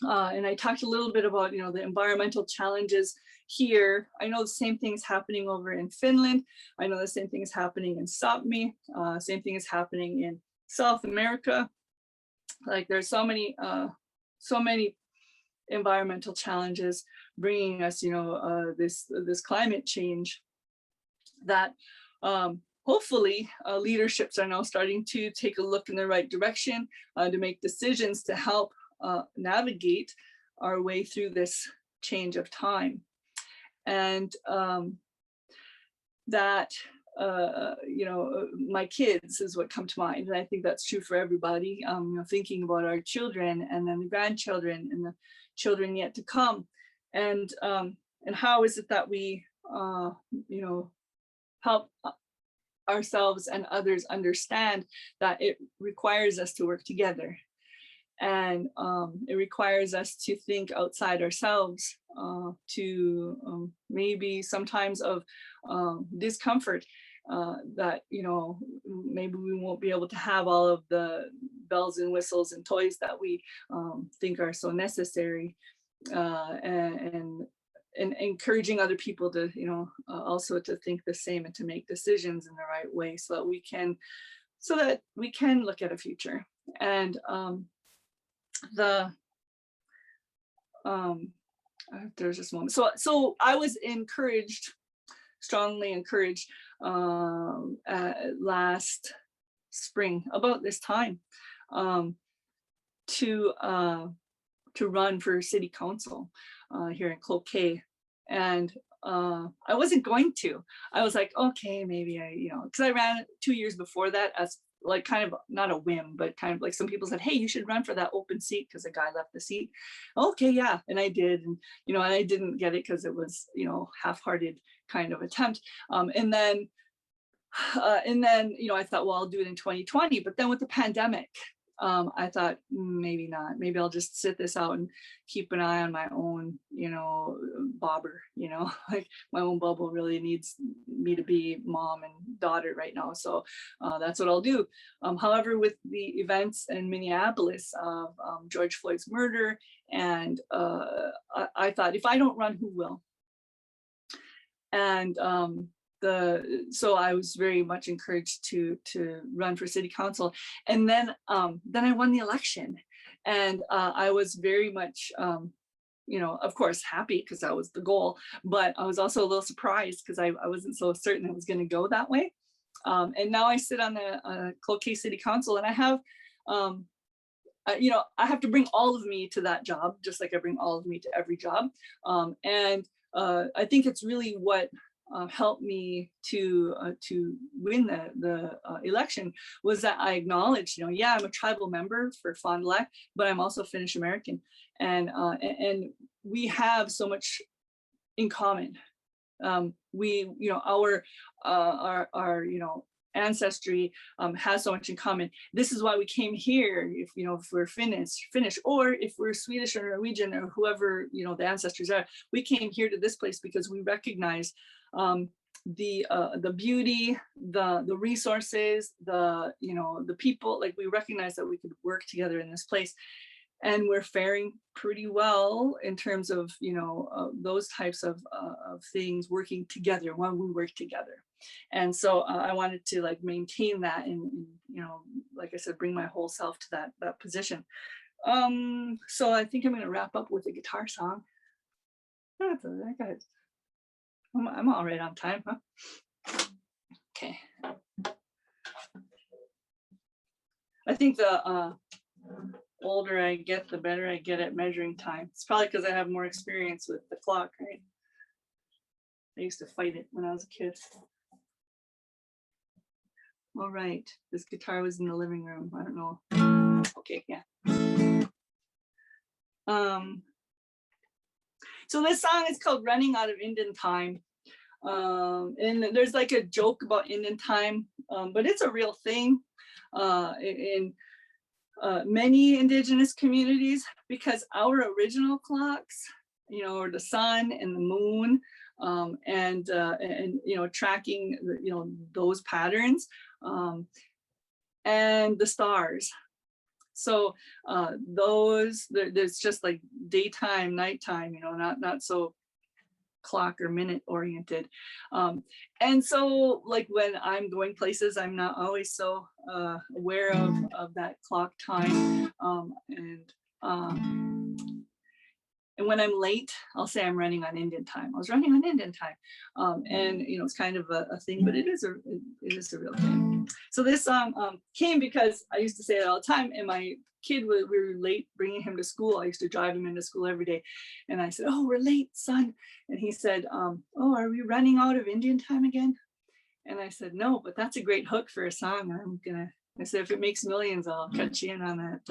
And I talked a little bit about the environmental challenges here. I know the same thing's happening over in Finland. I know the same thing is happening in Sápmi. Same thing is happening in South America. Like there's so many environmental challenges bringing us this climate change that hopefully leaderships are now starting to take a look in the right direction to make decisions to help navigate our way through this change of time. And that my kids is what come to mind, and I think that's true for everybody. Thinking about our children, and then the grandchildren, and the children yet to come, and how is it that we help ourselves and others understand that it requires us to work together, and it requires us to think outside ourselves, to maybe sometimes of discomfort, that maybe we won't be able to have all of the bells and whistles and toys that we think are so necessary, and encouraging other people to also to think the same and to make decisions in the right way, so that we can look at a future. And there's this moment. So I was strongly encouraged last spring, about this time, to run for city council here in Cloquet. And I wasn't going to. I was like, okay, maybe because I ran 2 years before that as like kind of not a whim, but kind of like some people said, hey, you should run for that open seat because a guy left the seat. Okay, yeah, and I did, and and I didn't get it because it was half-hearted kind of attempt. And then I thought, well, I'll do it in 2020. But then with the pandemic, I thought maybe not. Maybe I'll just sit this out and keep an eye on my own, bobber, like my own bubble really needs me to be mom and daughter right now. So that's what I'll do. However, with the events in Minneapolis of George Floyd's murder, and I thought, if I don't run, who will? And so I was very much encouraged to run for city council, and then I won the election, and I was very much of course happy because that was the goal, but I was also a little surprised because I wasn't so certain it was going to go that way. And now I sit on the Cloquet City Council, and I have I have to bring all of me to that job, just like I bring all of me to every job. And I think it's really what helped me to win the election was that I acknowledged, yeah, I'm a tribal member for Fond du Lac, but I'm also Finnish American, and we have so much in common. We, our ancestry has so much in common. This is why we came here. If we're Finnish, or if we're Swedish or Norwegian or whoever the ancestors are, we came here to this place because we recognize the beauty, the resources, the people. Like, we recognize that we could work together in this place, and we're faring pretty well in terms of those types of things, working together when we work together. And so I wanted to maintain that, and like I said, bring my whole self to that position. So I think I'm going to wrap up with a guitar song. I'm all right on time, huh? Okay. I think the older I get, the better I get at measuring time. It's probably because I have more experience with the clock, right? I used to fight it when I was a kid. All right, this guitar was in the living room. I don't know. Okay, yeah. So this song is called Running Out of Indian Time. And there's like a joke about Indian time, but it's a real thing in many indigenous communities, because our original clocks, are the sun and the moon, and tracking those patterns, and the stars. So there's just like daytime, nighttime, not so clock or minute oriented. And so like when I'm going places, I'm not always so aware of that clock time. And when I'm late, I'll say I'm running on Indian time. I was running on Indian time. And it's kind of a thing, but it is a real thing. So this song came because I used to say it all the time, and my kid, we were late bringing him to school. I used to drive him into school every day. And I said, "Oh, we're late, son." And he said, "Oh, are we running out of Indian time again?" And I said, "No, but that's a great hook for a song. I said, if it makes millions, I'll cut you in on that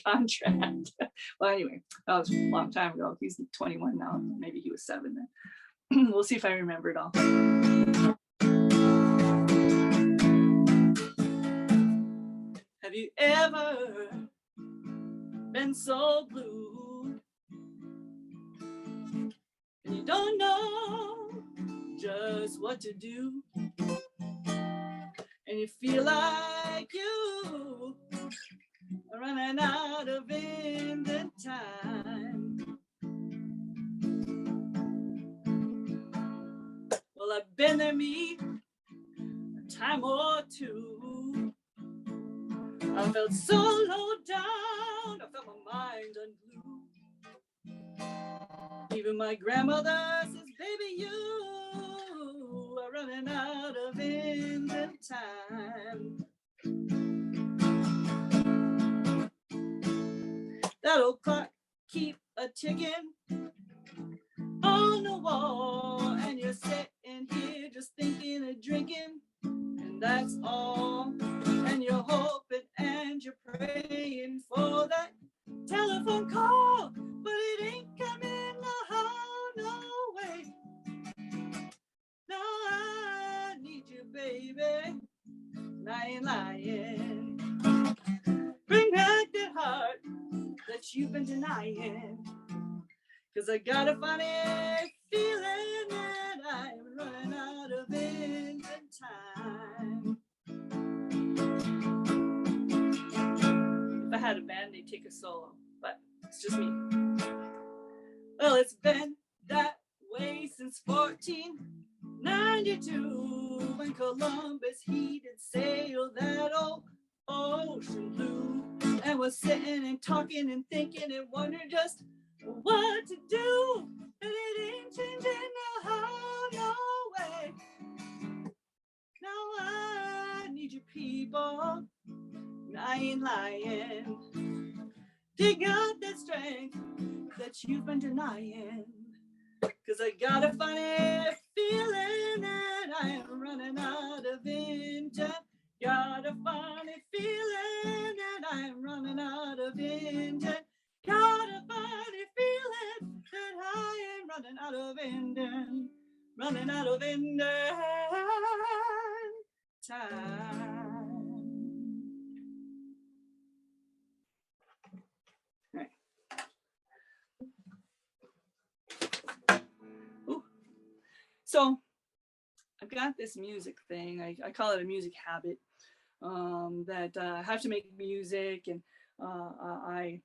contract." Well, anyway, that was a long time ago. He's 21 now. Maybe he was 7 then. We'll see if I remember it all. Have you ever been so blue and you don't know just what to do, and you feel like you are running out of Indian time? Well, I've been there, me, a time or two. I felt so low down, I felt my mind unglued. Even my grandmother says, "Baby, you are running out of Indian time." That old clock keep a ticking on the wall, and you're sitting here just thinking of drinking, and that's all. And you're hoping and you're praying for that telephone call, but it ain't coming no way. No, I need you, baby, and I ain't lying. Bring back that heart that you've been denying, 'cause I got a funny feeling that I'm running out of Indian time. If I had a band, they'd take a solo, but it's just me. Well, it's been that way since 14 92, when Columbus he did sail that old ocean blue, and was sitting and talking and thinking and wondering just what to do, and it ain't changing no way. Now I need you people, and I ain't lying. Dig out that strength that you've been denying, 'cause I got a funny feeling that I am running out of engine. Got a funny feeling that I am running out of engine. Got a funny feeling that I am running out of engine. Running out of engine time. Right. Ooh. So I've got this music thing. I call it a music habit, that I have to make music, and I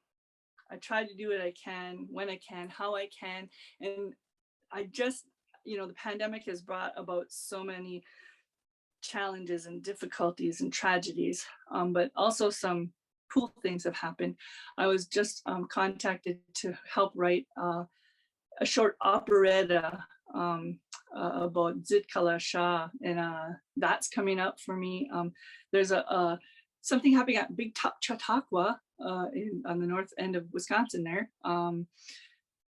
try to do what I can, when I can, how I can. And I just, the pandemic has brought about so many challenges and difficulties and tragedies, but also some cool things have happened. I was just contacted to help write a short operetta about Jaakola Shah, and that's coming up for me. There's something happening at Big Chautauqua on the north end of Wisconsin there.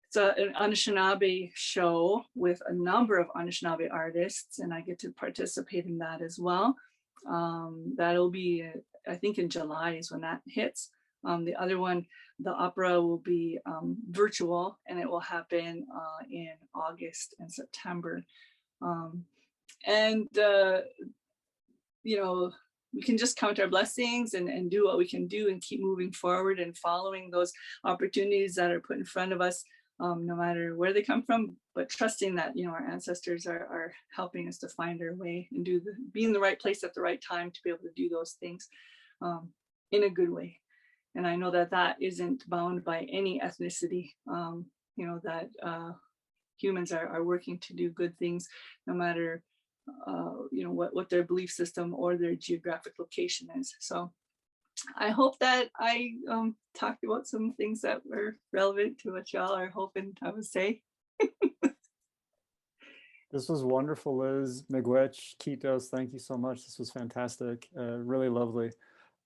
It's an Anishinaabe show with a number of Anishinaabe artists, and I get to participate in that as well. That'll be, I think in July is when that hits. The other one, the opera, will be virtual, and it will happen in August and September. We can just count our blessings and do what we can do and keep moving forward and following those opportunities that are put in front of us, no matter where they come from, but trusting that, our ancestors are helping us to find our way and be in the right place at the right time to be able to do those things in a good way. And I know that isn't bound by any ethnicity, that humans are working to do good things, no matter, what their belief system or their geographic location is. So I hope that I talked about some things that were relevant to what y'all are hoping I would say. This was wonderful, Lyz. Miigwech, Kitos, thank you so much. This was fantastic, really lovely.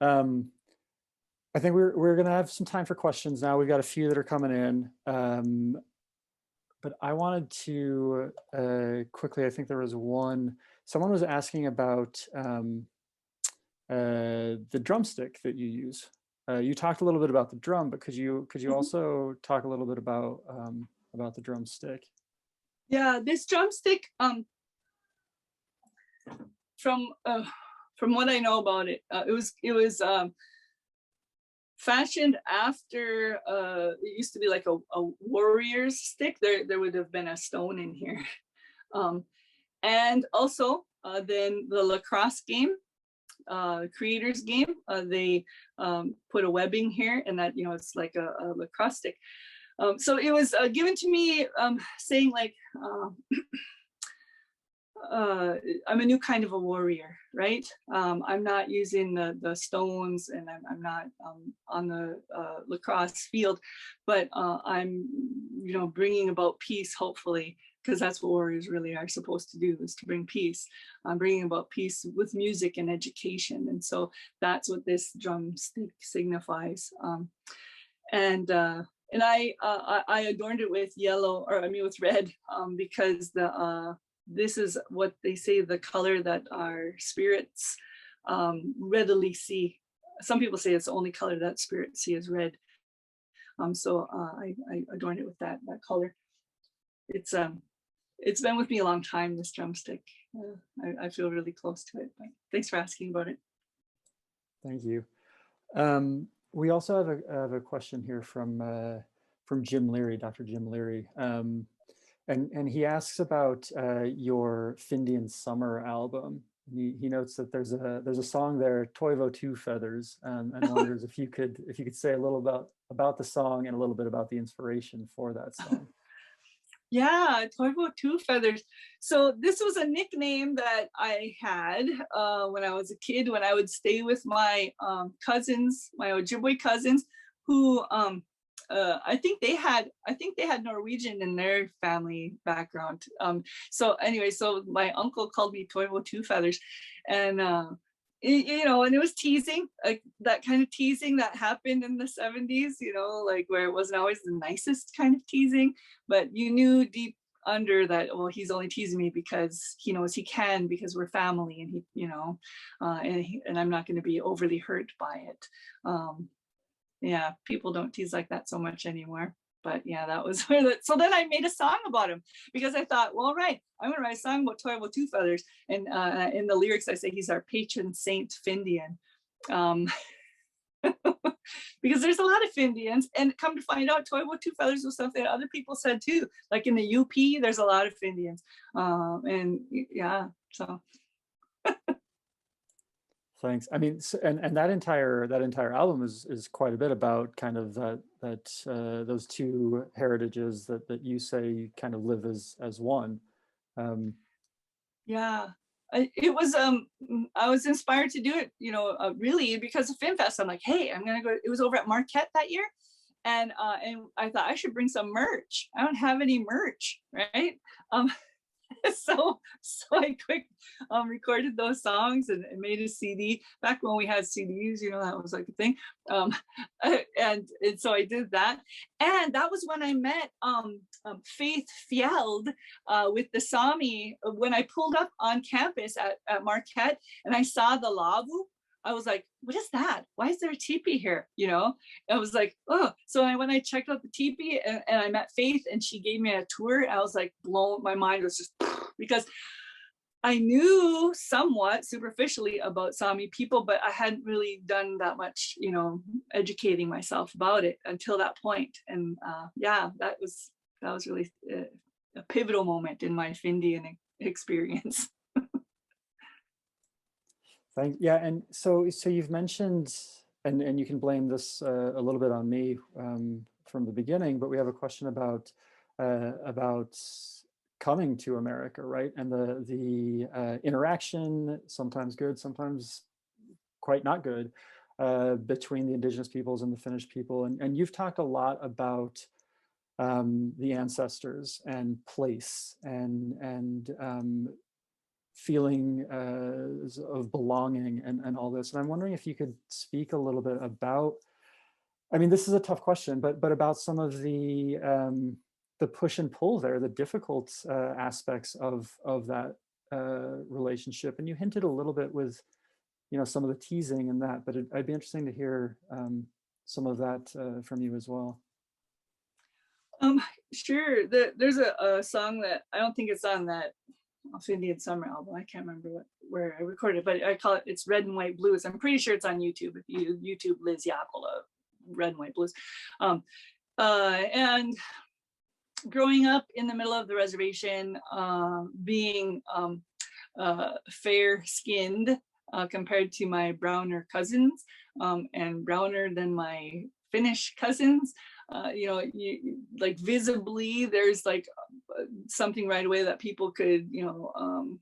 I think we're going to have some time for questions now. We've got a few that are coming in. But I wanted to quickly, I think there was one, someone was asking about the drumstick that you use. You talked a little bit about the drum, but could you also talk a little bit about the drumstick? Yeah, this drumstick, from what I know about it, it was fashioned after it used to be like a warrior's stick. There would have been a stone in here, and also then the lacrosse game, creators game, they put a webbing here, and that it's like a lacrosse stick. So it was given to me, saying like, I'm a new kind of a warrior, right? I'm not using the stones, and I'm not on the lacrosse field, but I'm, bringing about peace, hopefully, because that's what warriors really are supposed to do, is to bring peace. I'm bringing about peace with music and education, and so that's what this drumstick signifies. And I adorned it with with red, because this is what they say, the color that our spirits readily see. Some people say it's the only color that spirits see is red. So I adorned it with that color. It's been with me a long time, this drumstick. I feel really close to it, but thanks for asking about it. Thank you. We also have a question here from Jim Leary, Dr. Jim Leary. And he asks about your Findian Summer album. He notes that there's a song there, Toivo Two Feathers, and wonders if you could say a little about the song and a little bit about the inspiration for that song. Yeah, Toivo Two Feathers. So this was a nickname that I had when I was a kid, when I would stay with my cousins, my Ojibwe cousins, who I think they had Norwegian in their family background. So anyway, so my uncle called me Toivo Two Feathers, and you know, and it was teasing, like that kind of teasing that happened in the 70s, you know, like where it wasn't always the nicest kind of teasing, but you knew deep under that, well, he's only teasing me because he knows he can, because we're family, and he, you know, and I'm not going to be overly hurt by it. Yeah, people don't tease like that so much anymore. But yeah, that was where that. So then I made a song about him, because I thought, well, right, I'm gonna write a song about Toivo Two Feathers, and in the lyrics I say he's our patron saint Findian, because there's a lot of Findians, and come to find out, Toivo Two Feathers was something that other people said too. Like in the UP, there's a lot of Findians, and yeah, so. Thanks. I mean, and that entire album is quite a bit about kind of those two heritages that you say kind of live as one. Yeah, it was I was inspired to do it, you know, really because of FinnFest. I'm like, hey, I'm gonna go. It was over at Marquette that year, and I thought I should bring some merch. I don't have any merch, right? So I quick recorded those songs and made a CD back when we had CDs, you know, that was like a thing. And so I did that, and that was when I met Faith Fjeld with the Sami. When I pulled up on campus at Marquette and I saw the lavu, I was like, what is that? Why is there a teepee here? You know, I was like, oh. So when I checked out the teepee and I met Faith and she gave me a tour, I was like blown. My mind was just, because I knew somewhat superficially about Sami people, but I hadn't really done that much, you know, educating myself about it until that point. And yeah, that was really a pivotal moment in my Findian experience. Yeah, and so you've mentioned, and you can blame this a little bit on me from the beginning, but we have a question about coming to America, right? And the interaction, sometimes good, sometimes quite not good, between the indigenous peoples and the Finnish people. And you've talked a lot about the ancestors and place and feeling of belonging and all this. And I'm wondering if you could speak a little bit about, I mean, this is a tough question, but about some of the push and pull there, the difficult aspects of that relationship. And you hinted a little bit with, you know, some of the teasing and that, but I'd be interesting to hear some of that from you as well. Sure. There's a song that I don't think it's on that Findian Summer album. I can't remember where I recorded it, but I call it's Red and White Blues. I'm pretty sure it's on YouTube. If you YouTube Lyz Jaakola, Red and White Blues. And growing up in the middle of the reservation, being fair-skinned compared to my browner cousins, and browner than my Finnish cousins, you know, like visibly there's like something right away that people could, you know,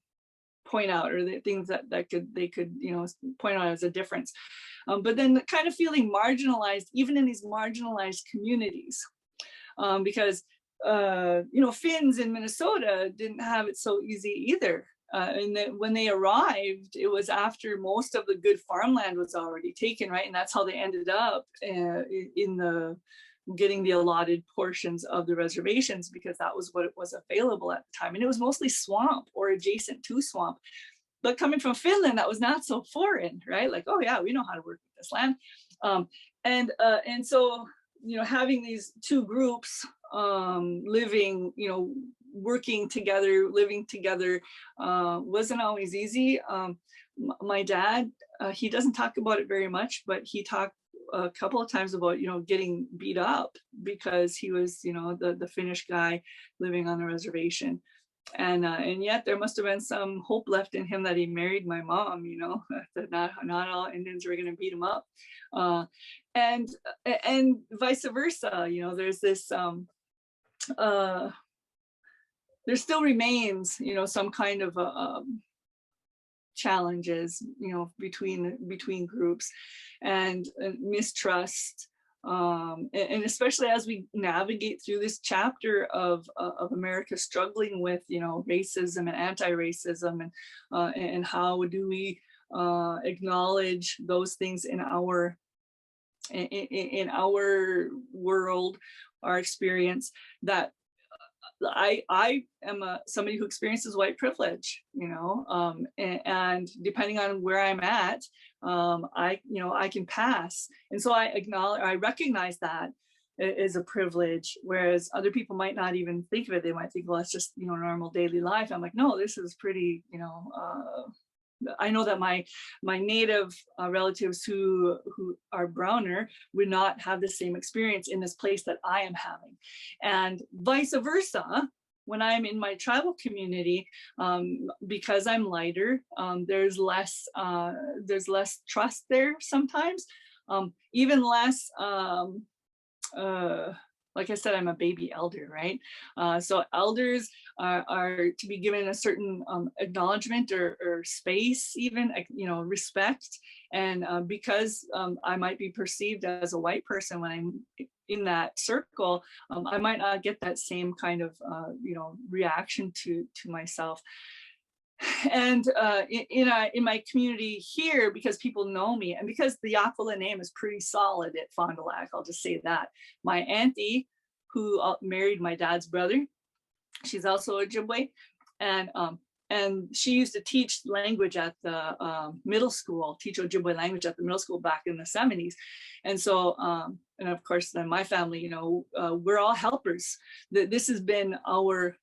point out, or the things that they could, you know, point out as a difference. But then kind of feeling marginalized, even in these marginalized communities, because you know, Finns in Minnesota didn't have it so easy either. And then when they arrived, it was after most of the good farmland was already taken, right? And that's how they ended up in the getting the allotted portions of the reservations, because that was what it was available at the time. And it was mostly swamp or adjacent to swamp. But coming from Finland, that was not so foreign, right? Like, oh yeah, we know how to work with this land. And so, you know, having these two groups living, you know, working together, living together, wasn't always easy. My dad, he doesn't talk about it very much, but he talked a couple of times about, you know, getting beat up because he was, you know, the Finnish guy living on the reservation. And yet there must have been some hope left in him that he married my mom, you know, that not all Indians were going to beat him up. And vice versa, you know, there's this there still remains, some kind of challenges, between groups, and mistrust, and especially as we navigate through this chapter of America struggling with, racism and anti-racism, and how do we acknowledge those things in our world, our experience, that I am somebody who experiences white privilege, and depending on where I'm at, I can pass. And so I recognize that is a privilege, whereas other people might not even think of it. They might think, well, it's just, normal daily life. I'm like, no, this is pretty, I know that my native relatives who are browner would not have the same experience in this place that I am having, and vice versa. When I'm in my tribal community, because I'm lighter, there's less trust there sometimes, even less. Like I said, I'm a baby elder, right? So elders are to be given a certain acknowledgement or space, even, respect. And because I might be perceived as a white person when I'm in that circle, I might not get that same kind of, reaction to myself. And in my community here, because people know me, and because the Jaakola name is pretty solid at Fond du Lac, I'll just say that. My auntie, who married my dad's brother, she's also Ojibwe, and she used to teach language at the middle school, teach Ojibwe language at the middle school back in the 70s. And so, and of course, then my family, we're all helpers. This has been our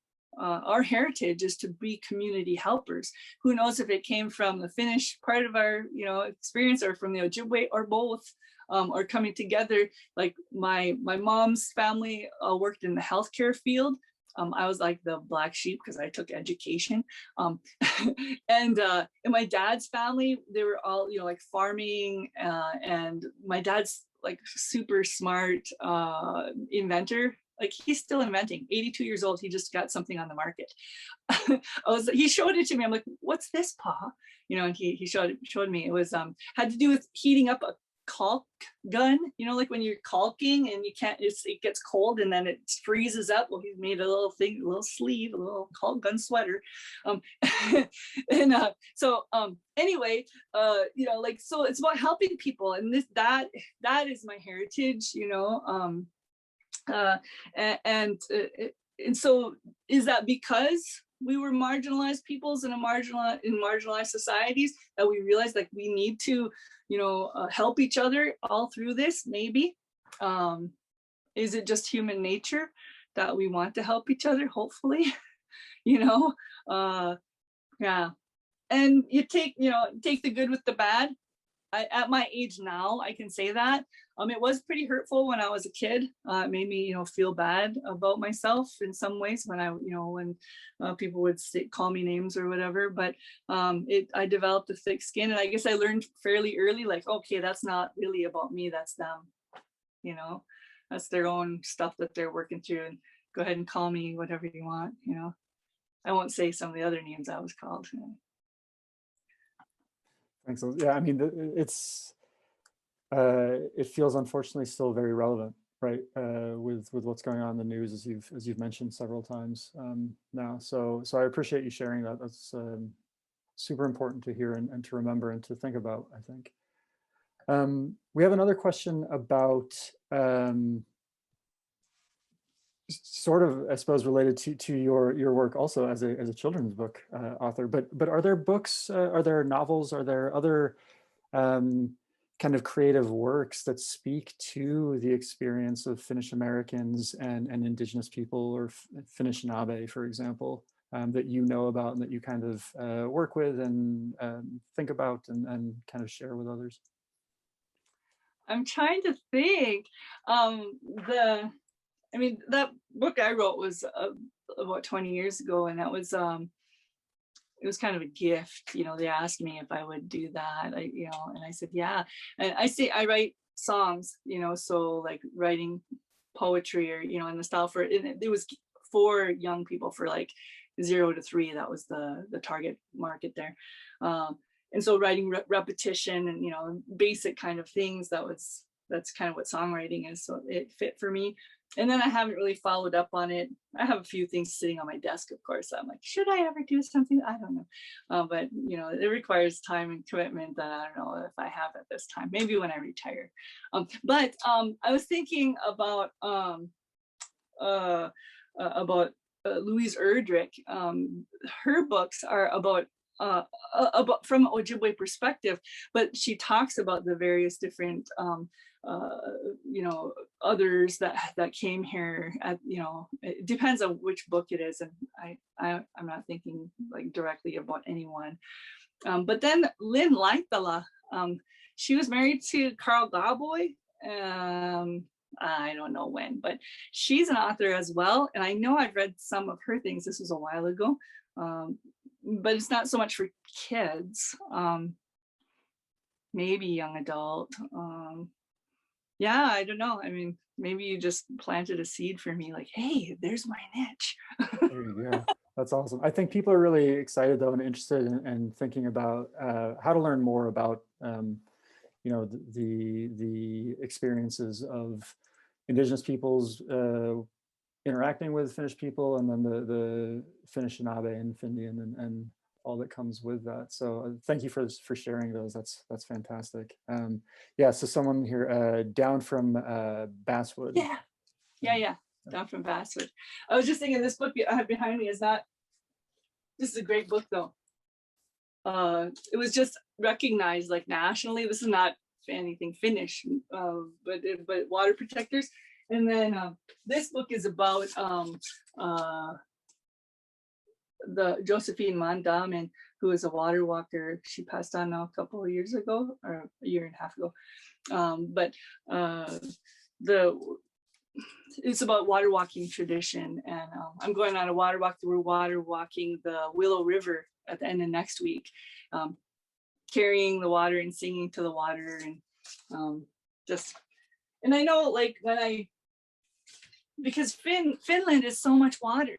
heritage, is to be community helpers. Who knows if it came from the Finnish part of our, experience, or from the Ojibwe, or both, or coming together. Like my mom's family worked in the healthcare field. I was like the black sheep because I took education. And in my dad's family, they were all, like farming, and my dad's like super smart inventor. Like, he's still inventing, 82 years old. He just got something on the market. He showed it to me. I'm like, what's this, Pa? And he showed me. It was had to do with heating up a caulk gun, like when you're caulking and you can't, it gets cold and then it freezes up. Well, he made a little thing, a little sleeve, a little caulk gun sweater. And so anyway, so it's about helping people, and that is my heritage, and so is that because we were marginalized peoples in marginalized societies that we realized like we need to, help each other all through this? Maybe. Is it just human nature that we want to help each other? Hopefully, yeah. And you take the good with the bad. At my age now, I can say that. It was pretty hurtful when I was a kid. It made me, feel bad about myself in some ways when when people would call me names or whatever. But I developed a thick skin, and I guess I learned fairly early, like, okay, that's not really about me. That's them. That's their own stuff that they're working through. And go ahead and call me whatever you want. I won't say some of the other names I was called. Thanks. Yeah, I mean, it feels unfortunately still very relevant, right? With what's going on in the news, as you've mentioned several times now. So I appreciate you sharing that. That's super important to hear and to remember and to think about, I think. We have another question about sort of, I suppose, related to your work also as a children's book author. But are there books? Are there novels? Are there other kind of creative works that speak to the experience of Finnish Americans and Indigenous people, or Finnishinaabe, for example, that you know about and that you kind of work with and think about and kind of share with others? I'm trying to think. That book I wrote was about 20 years ago, and that was it was kind of a gift. They asked me if I would do that, and I said yeah. And I write songs, so like writing poetry, or in the style for it. And it was for young people, for like 0 to 3. That was the target market there. And so writing repetition and, you know, basic kind of things, that's kind of what songwriting is. So it fit for me. And then I haven't really followed up on it. I have a few things sitting on my desk, of course. I'm like, should I ever do something? I don't know. But, you know, it requires time and commitment that I don't know if I have at this time, maybe when I retire. But I was thinking about Louise Erdrich. Her books are about from Ojibwe perspective, but she talks about the various different you know, others that came here at, you know, it depends on which book it is, and I'm not thinking like directly about anyone. But then Lynn Lighthala, she was married to Carl Gauboy. I don't know when, but she's an author as well, and I know I've read some of her things. This was a while ago, but it's not so much for kids. Maybe young adult. Yeah, I don't know. I mean, maybe you just planted a seed for me, like, hey, there's my niche. There you go. That's awesome. I think people are really excited though and interested in thinking about how to learn more about you know, the experiences of Indigenous peoples interacting with Finnish people, and then the Finnishinaabe and Findian and all that comes with that. So thank you for sharing those. That's fantastic. Yeah, so someone here down from Basswood. Yeah, down from Basswood. I was just thinking, this book I have behind me is not, this is a great book though. It was just recognized like nationally. This is not anything Finnish, but water protectors. And then this book is about the Josephine Mandamen, who is a water walker. She passed on now a couple of years ago, or a year and a half ago. But it's about water walking tradition, and I'm going on a water walk. We're water walking the Willow River at the end of next week, carrying the water and singing to the water, and and I know, like, because Finland is so much water.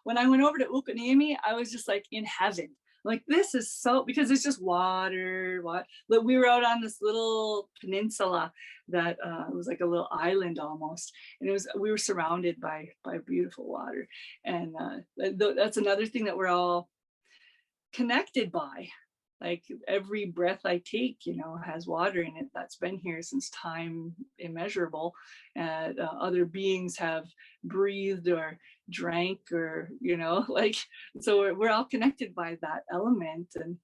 When I went over to Ukaniemi, I was just like in heaven. Like, this is so, because it's just water. But we were out on this little peninsula that was like a little island almost, and we were surrounded by beautiful water. And that's another thing that we're all connected by. Like, every breath I take, you know, has water in it that's been here since time immeasurable. And other beings have breathed or drank, or, you know, like, so we're all connected by that element. And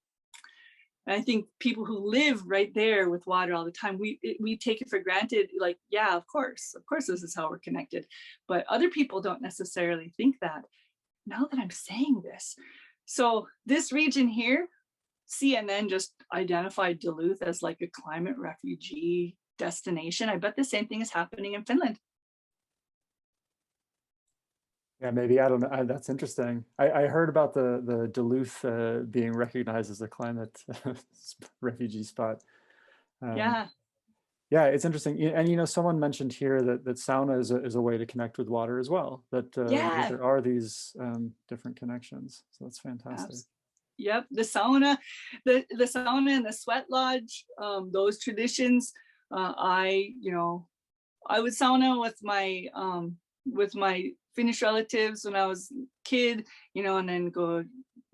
I think people who live right there with water all the time, we take it for granted. Like, yeah, of course this is how we're connected. But other people don't necessarily think that. Now that I'm saying this, so this region here, CNN just identified Duluth as like a climate refugee destination. I bet the same thing is happening in Finland. Yeah, maybe, I don't know. That's interesting. I heard about the Duluth being recognized as a climate refugee spot. Yeah, it's interesting. And, you know, someone mentioned here that sauna is a way to connect with water as well, that there are these different connections. So that's fantastic. Yep, the sauna and the sweat lodge, those traditions. I would sauna with my Finnish relatives when I was a kid, you know, and then go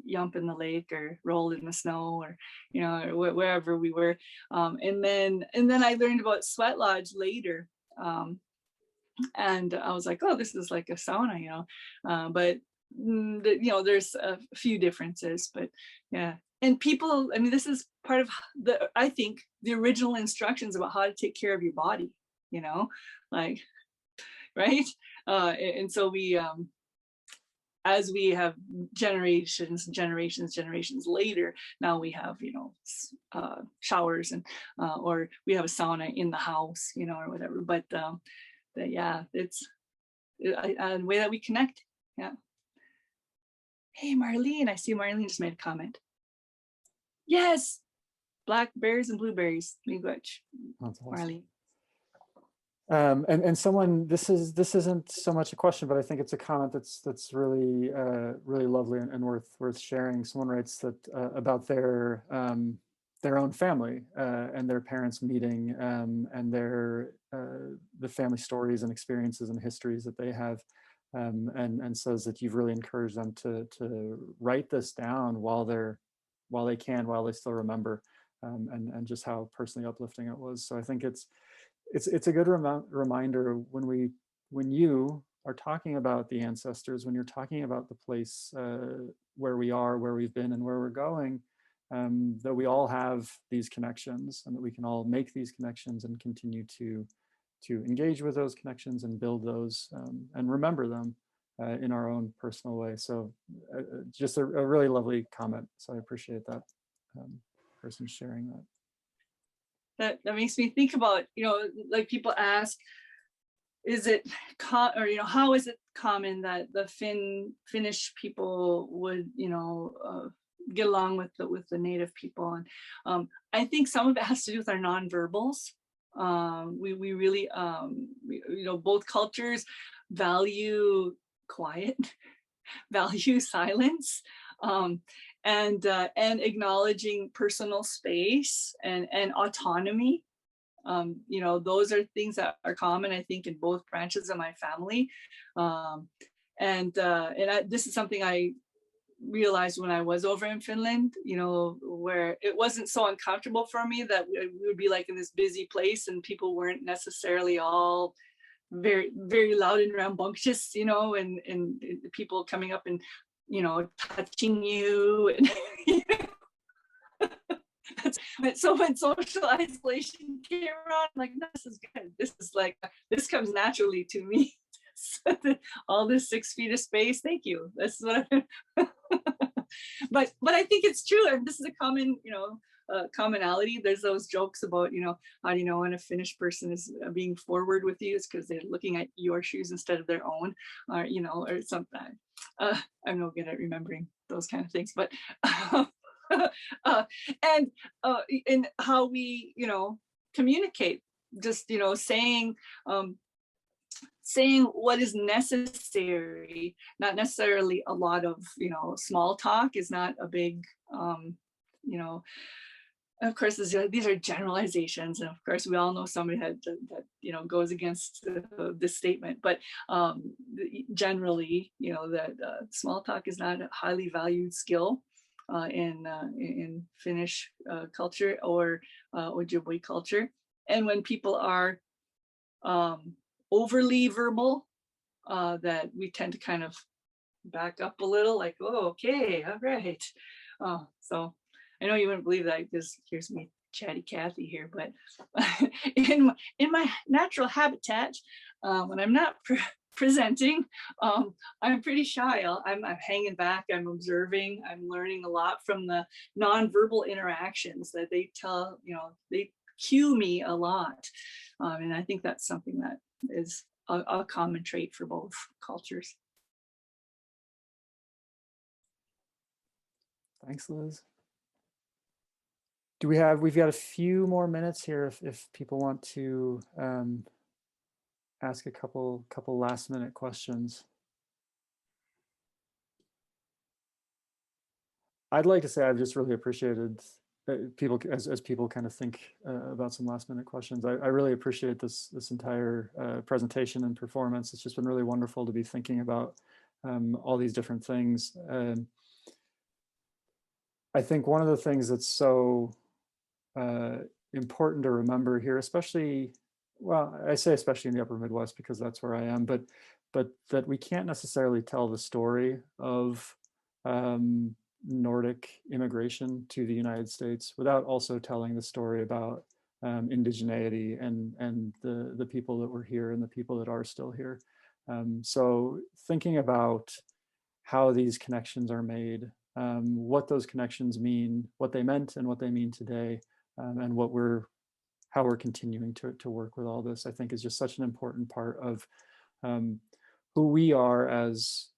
yump in the lake or roll in the snow, or, you know, or wherever we were. And then I learned about sweat lodge later. And I was like, oh, this is like a sauna, you know, but you know, there's a few differences, but yeah. And people, I mean, this is part of I think the original instructions about how to take care of your body, you know, like, right? And so we, as we have generations later, now we have, you know, showers and or we have a sauna in the house, you know, or whatever. But yeah, it's a way that we connect. Yeah. Hey, Marlene, I see Marlene just made a comment. Yes, blackberries and blueberries. Miigwech, That's awesome. And someone, this isn't so much a question, but I think it's a comment that's really really lovely and worth sharing. Someone writes that about their own family and their parents meeting and the family stories and experiences and histories that they have, and says that you've really encouraged them to write this down while they still remember, and just how personally uplifting it was. So I think it's a good reminder when you are talking about the ancestors, when you're talking about the place where we are, where we've been, and where we're going, that we all have these connections, and that we can all make these connections and continue to engage with those connections and build those, and remember them in our own personal way. So just a really lovely comment. So I appreciate that person sharing that. That makes me think about, like people ask, is it how is it common that the Finnish people would get along with the native people? And I think some of it has to do with our nonverbals. We really both cultures value quiet, value silence, and acknowledging personal space and autonomy. Those are things that are common, I think, in both branches of my family. This is something I realized when I was over in Finland, where it wasn't so uncomfortable for me that we would be like in this busy place and people weren't necessarily all very, very loud and rambunctious, and people coming up and touching you. And so when social isolation came around, I'm like, no, this is good. This comes naturally to me. All this 6 feet of space, thank you. That's what but I think it's true, and this is a common commonality. There's those jokes about how do you know when a Finnish person is being forward with you? It's because they're looking at your shoes instead of their own, or something. I'm no good at remembering those kind of things, but and in how we communicate, just saying what is necessary, not necessarily a lot of small talk is not a big of course these are generalizations, and of course we all know somebody that goes against this statement, but generally that small talk is not a highly valued skill in Finnish culture or Ojibwe culture. And when people are overly verbal, that we tend to kind of back up a little, like, oh, okay, all right. So I know you wouldn't believe that because here's me, chatty Kathy here, but in my natural habitat, when I'm not presenting, I'm pretty shy. I'm hanging back, I'm observing, I'm learning a lot from the nonverbal interactions that they tell, they cue me a lot. And I think that's something that is a common trait for both cultures. Thanks, Liz. We've got a few more minutes here if people want to ask a couple last minute questions. I'd like to say I've just really appreciated people as people kind of think about some last minute questions. I really appreciate this entire presentation and performance. It's just been really wonderful to be thinking about all these different things. I think one of the things that's so important to remember here, especially, well, I say especially in the Upper Midwest because that's where I am, but that we can't necessarily tell the story of Nordic immigration to the United States without also telling the story about indigeneity and the people that were here and the people that are still here. So thinking about how these connections are made, what those connections mean, what they meant and what they mean today, and how we're continuing to work with all this, I think is just such an important part of who we are as,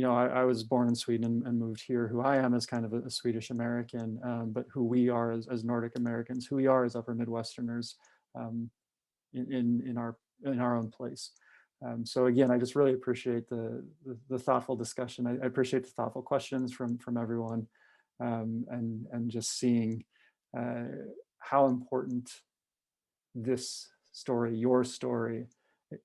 I was born in Sweden and moved here. Who I am as kind of a Swedish American, but who we are as Nordic Americans, who we are as Upper Midwesterners, in in our own place. So again, I just really appreciate the thoughtful discussion. I appreciate the thoughtful questions from everyone, and just seeing how important this story, your story,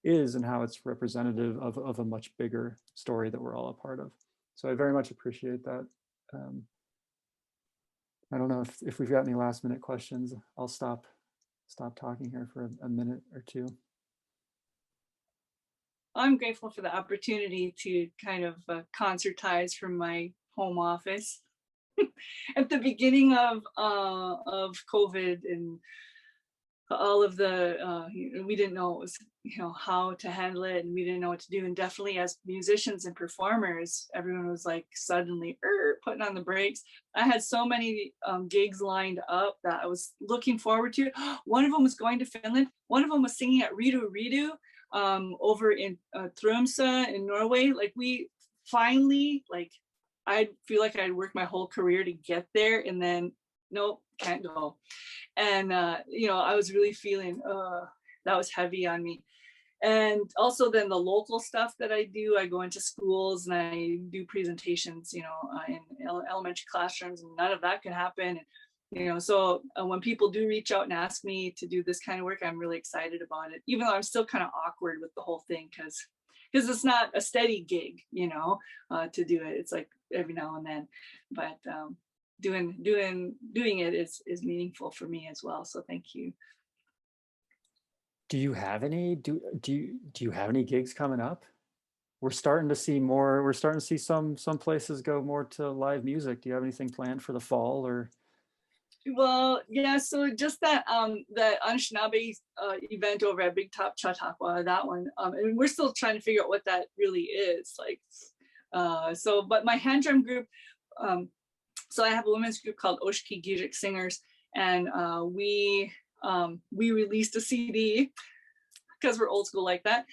is, and how it's representative of a much bigger story that we're all a part of. So I very much appreciate that. I don't know if we've got any last minute questions. I'll stop talking here for a minute or two. I'm grateful for the opportunity to kind of concertize from my home office at the beginning of COVID, and all of the we didn't know it was, how to handle it, and we didn't know what to do. And definitely as musicians and performers, everyone was like suddenly putting on the brakes. I had so many gigs lined up that I was looking forward to. One of them was going to Finland. One of them was singing at Ridu Ridu over in Tromsø in Norway. Like, we finally, like, I feel like I'd worked my whole career to get there, and then nope, can't go. And I was really feeling that was heavy on me. And also then the local stuff that I do, I go into schools and I do presentations, in elementary classrooms, and none of that can happen. So when people do reach out and ask me to do this kind of work, I'm really excited about it, even though I'm still kind of awkward with the whole thing, because it's not a steady gig, to do it. It's like every now and then, but doing it is meaningful for me as well. So thank you. Do you have any do you have any gigs coming up? We're starting to see more. We're starting to see some places go more to live music. Do you have anything planned for the fall or? Well, yeah. So just that the Anishinaabe event over at Big Top Chautauqua, that one, and we're still trying to figure out what that really is like. But my hand drum group. So I have a women's group called Oshki Girik Singers, and we released a CD, because we're old school like that,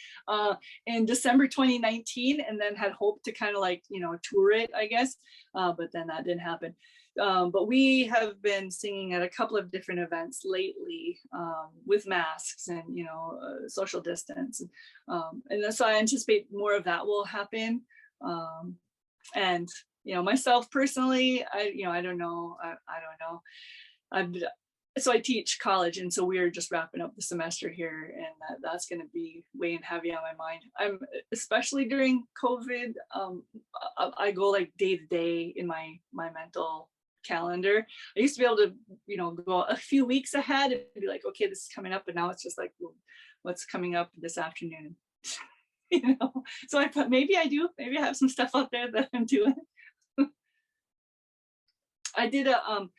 in December 2019, and then had hoped to kind of like, tour it, I guess, but then that didn't happen. But we have been singing at a couple of different events lately, with masks and, social distance. And so I anticipate more of that will happen. And, myself personally, I don't know. So I teach college, and so we're just wrapping up the semester here, and that's going to be weighing heavy on my mind. I'm especially during COVID. I go like day to day in my mental calendar. I used to be able to, go a few weeks ahead and be like, okay, this is coming up, but now it's just like, well, what's coming up this afternoon? So I thought maybe I have some stuff out there that I'm doing. I did a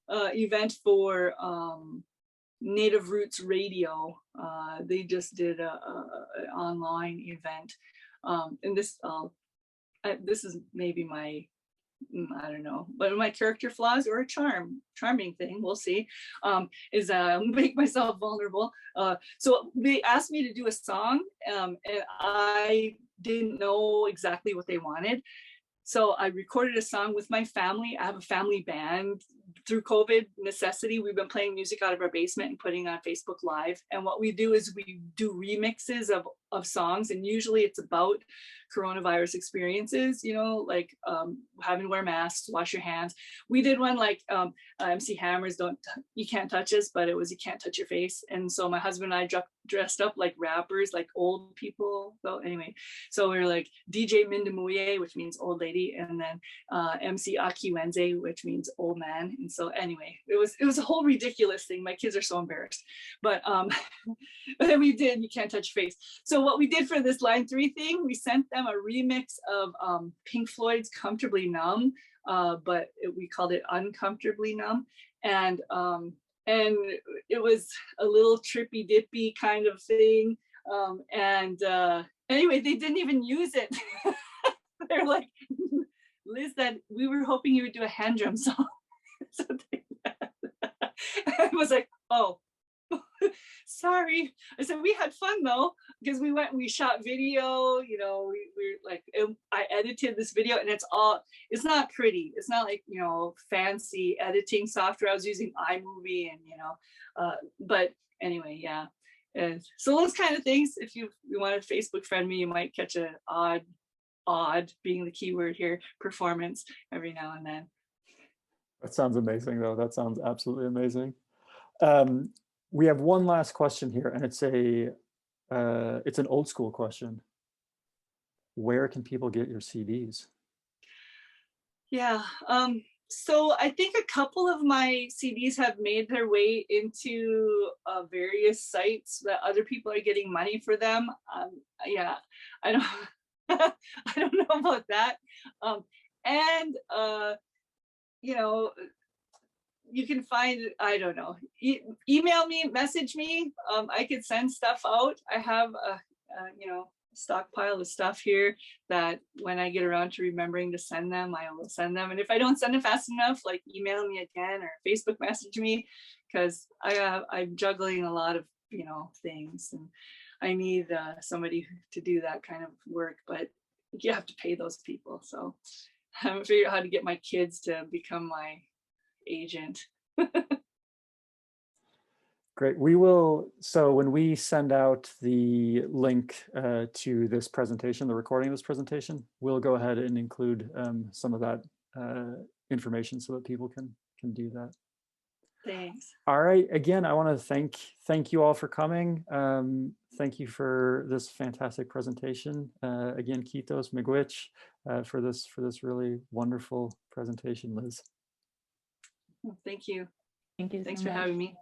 event for Native Roots Radio. They just did an online event, and this is maybe my, I don't know, but my character flaws or a charming thing, we'll see, is make myself vulnerable. So they asked me to do a song, and I didn't know exactly what they wanted. So I recorded a song with my family. I have a family band. Through COVID necessity, we've been playing music out of our basement and putting on Facebook Live. And what we do is we do remixes of songs, and usually it's about coronavirus experiences, like having to wear masks, wash your hands. We did one like MC Hammer's You Can't Touch Us, but it was You Can't Touch Your Face. And so my husband and I dressed up like rappers, like old people. So anyway, so we were like DJ Mindamuye, which means old lady, and then MC Aki Wenze, which means old man. And so anyway, it was a whole ridiculous thing. My kids are so embarrassed, but then we did You Can't Touch Your Face. So what we did for this line 3 thing, we sent them a remix of Pink Floyd's Comfortably Numb, but we called it Uncomfortably Numb. And it was a little trippy dippy kind of thing. Anyway, they didn't even use it. They're like, Lyz, that we were hoping you would do a hand drum song. So I was like, oh, sorry. I said, we had fun though, because we shot video, we like, I edited this video, and it's not pretty. It's not like, fancy editing software. I was using iMovie and, but anyway, yeah. And so those kind of things, if you want to Facebook friend me, you might catch a odd being the keyword here, performance every now and then. That sounds amazing, though. That sounds absolutely amazing. We have one last question here, and it's an old school question. Where can people get your CDs? Yeah, so I think a couple of my CDs have made their way into various sites that other people are getting money for them. Yeah, I don't, I don't know about that. And you know, you can find, I don't know, email me, message me. I could send stuff out. I have a stockpile of stuff here that when I get around to remembering to send them, I will send them. And if I don't send it fast enough, like email me again or Facebook message me, because I'm juggling a lot of things, and I need somebody to do that kind of work, but you have to pay those people. So I haven't figured out how to get my kids to become my agent. Great. We will, so when we send out the link to this presentation, the recording of this presentation, we'll go ahead and include some of that information so that people can do that. Thanks. All right. Again, I want to thank you all for coming. Thank you for this fantastic presentation. Again, Kiitos miigwech for this really wonderful presentation, Lyz. Thank you. Thank you. Thanks so for much. having me.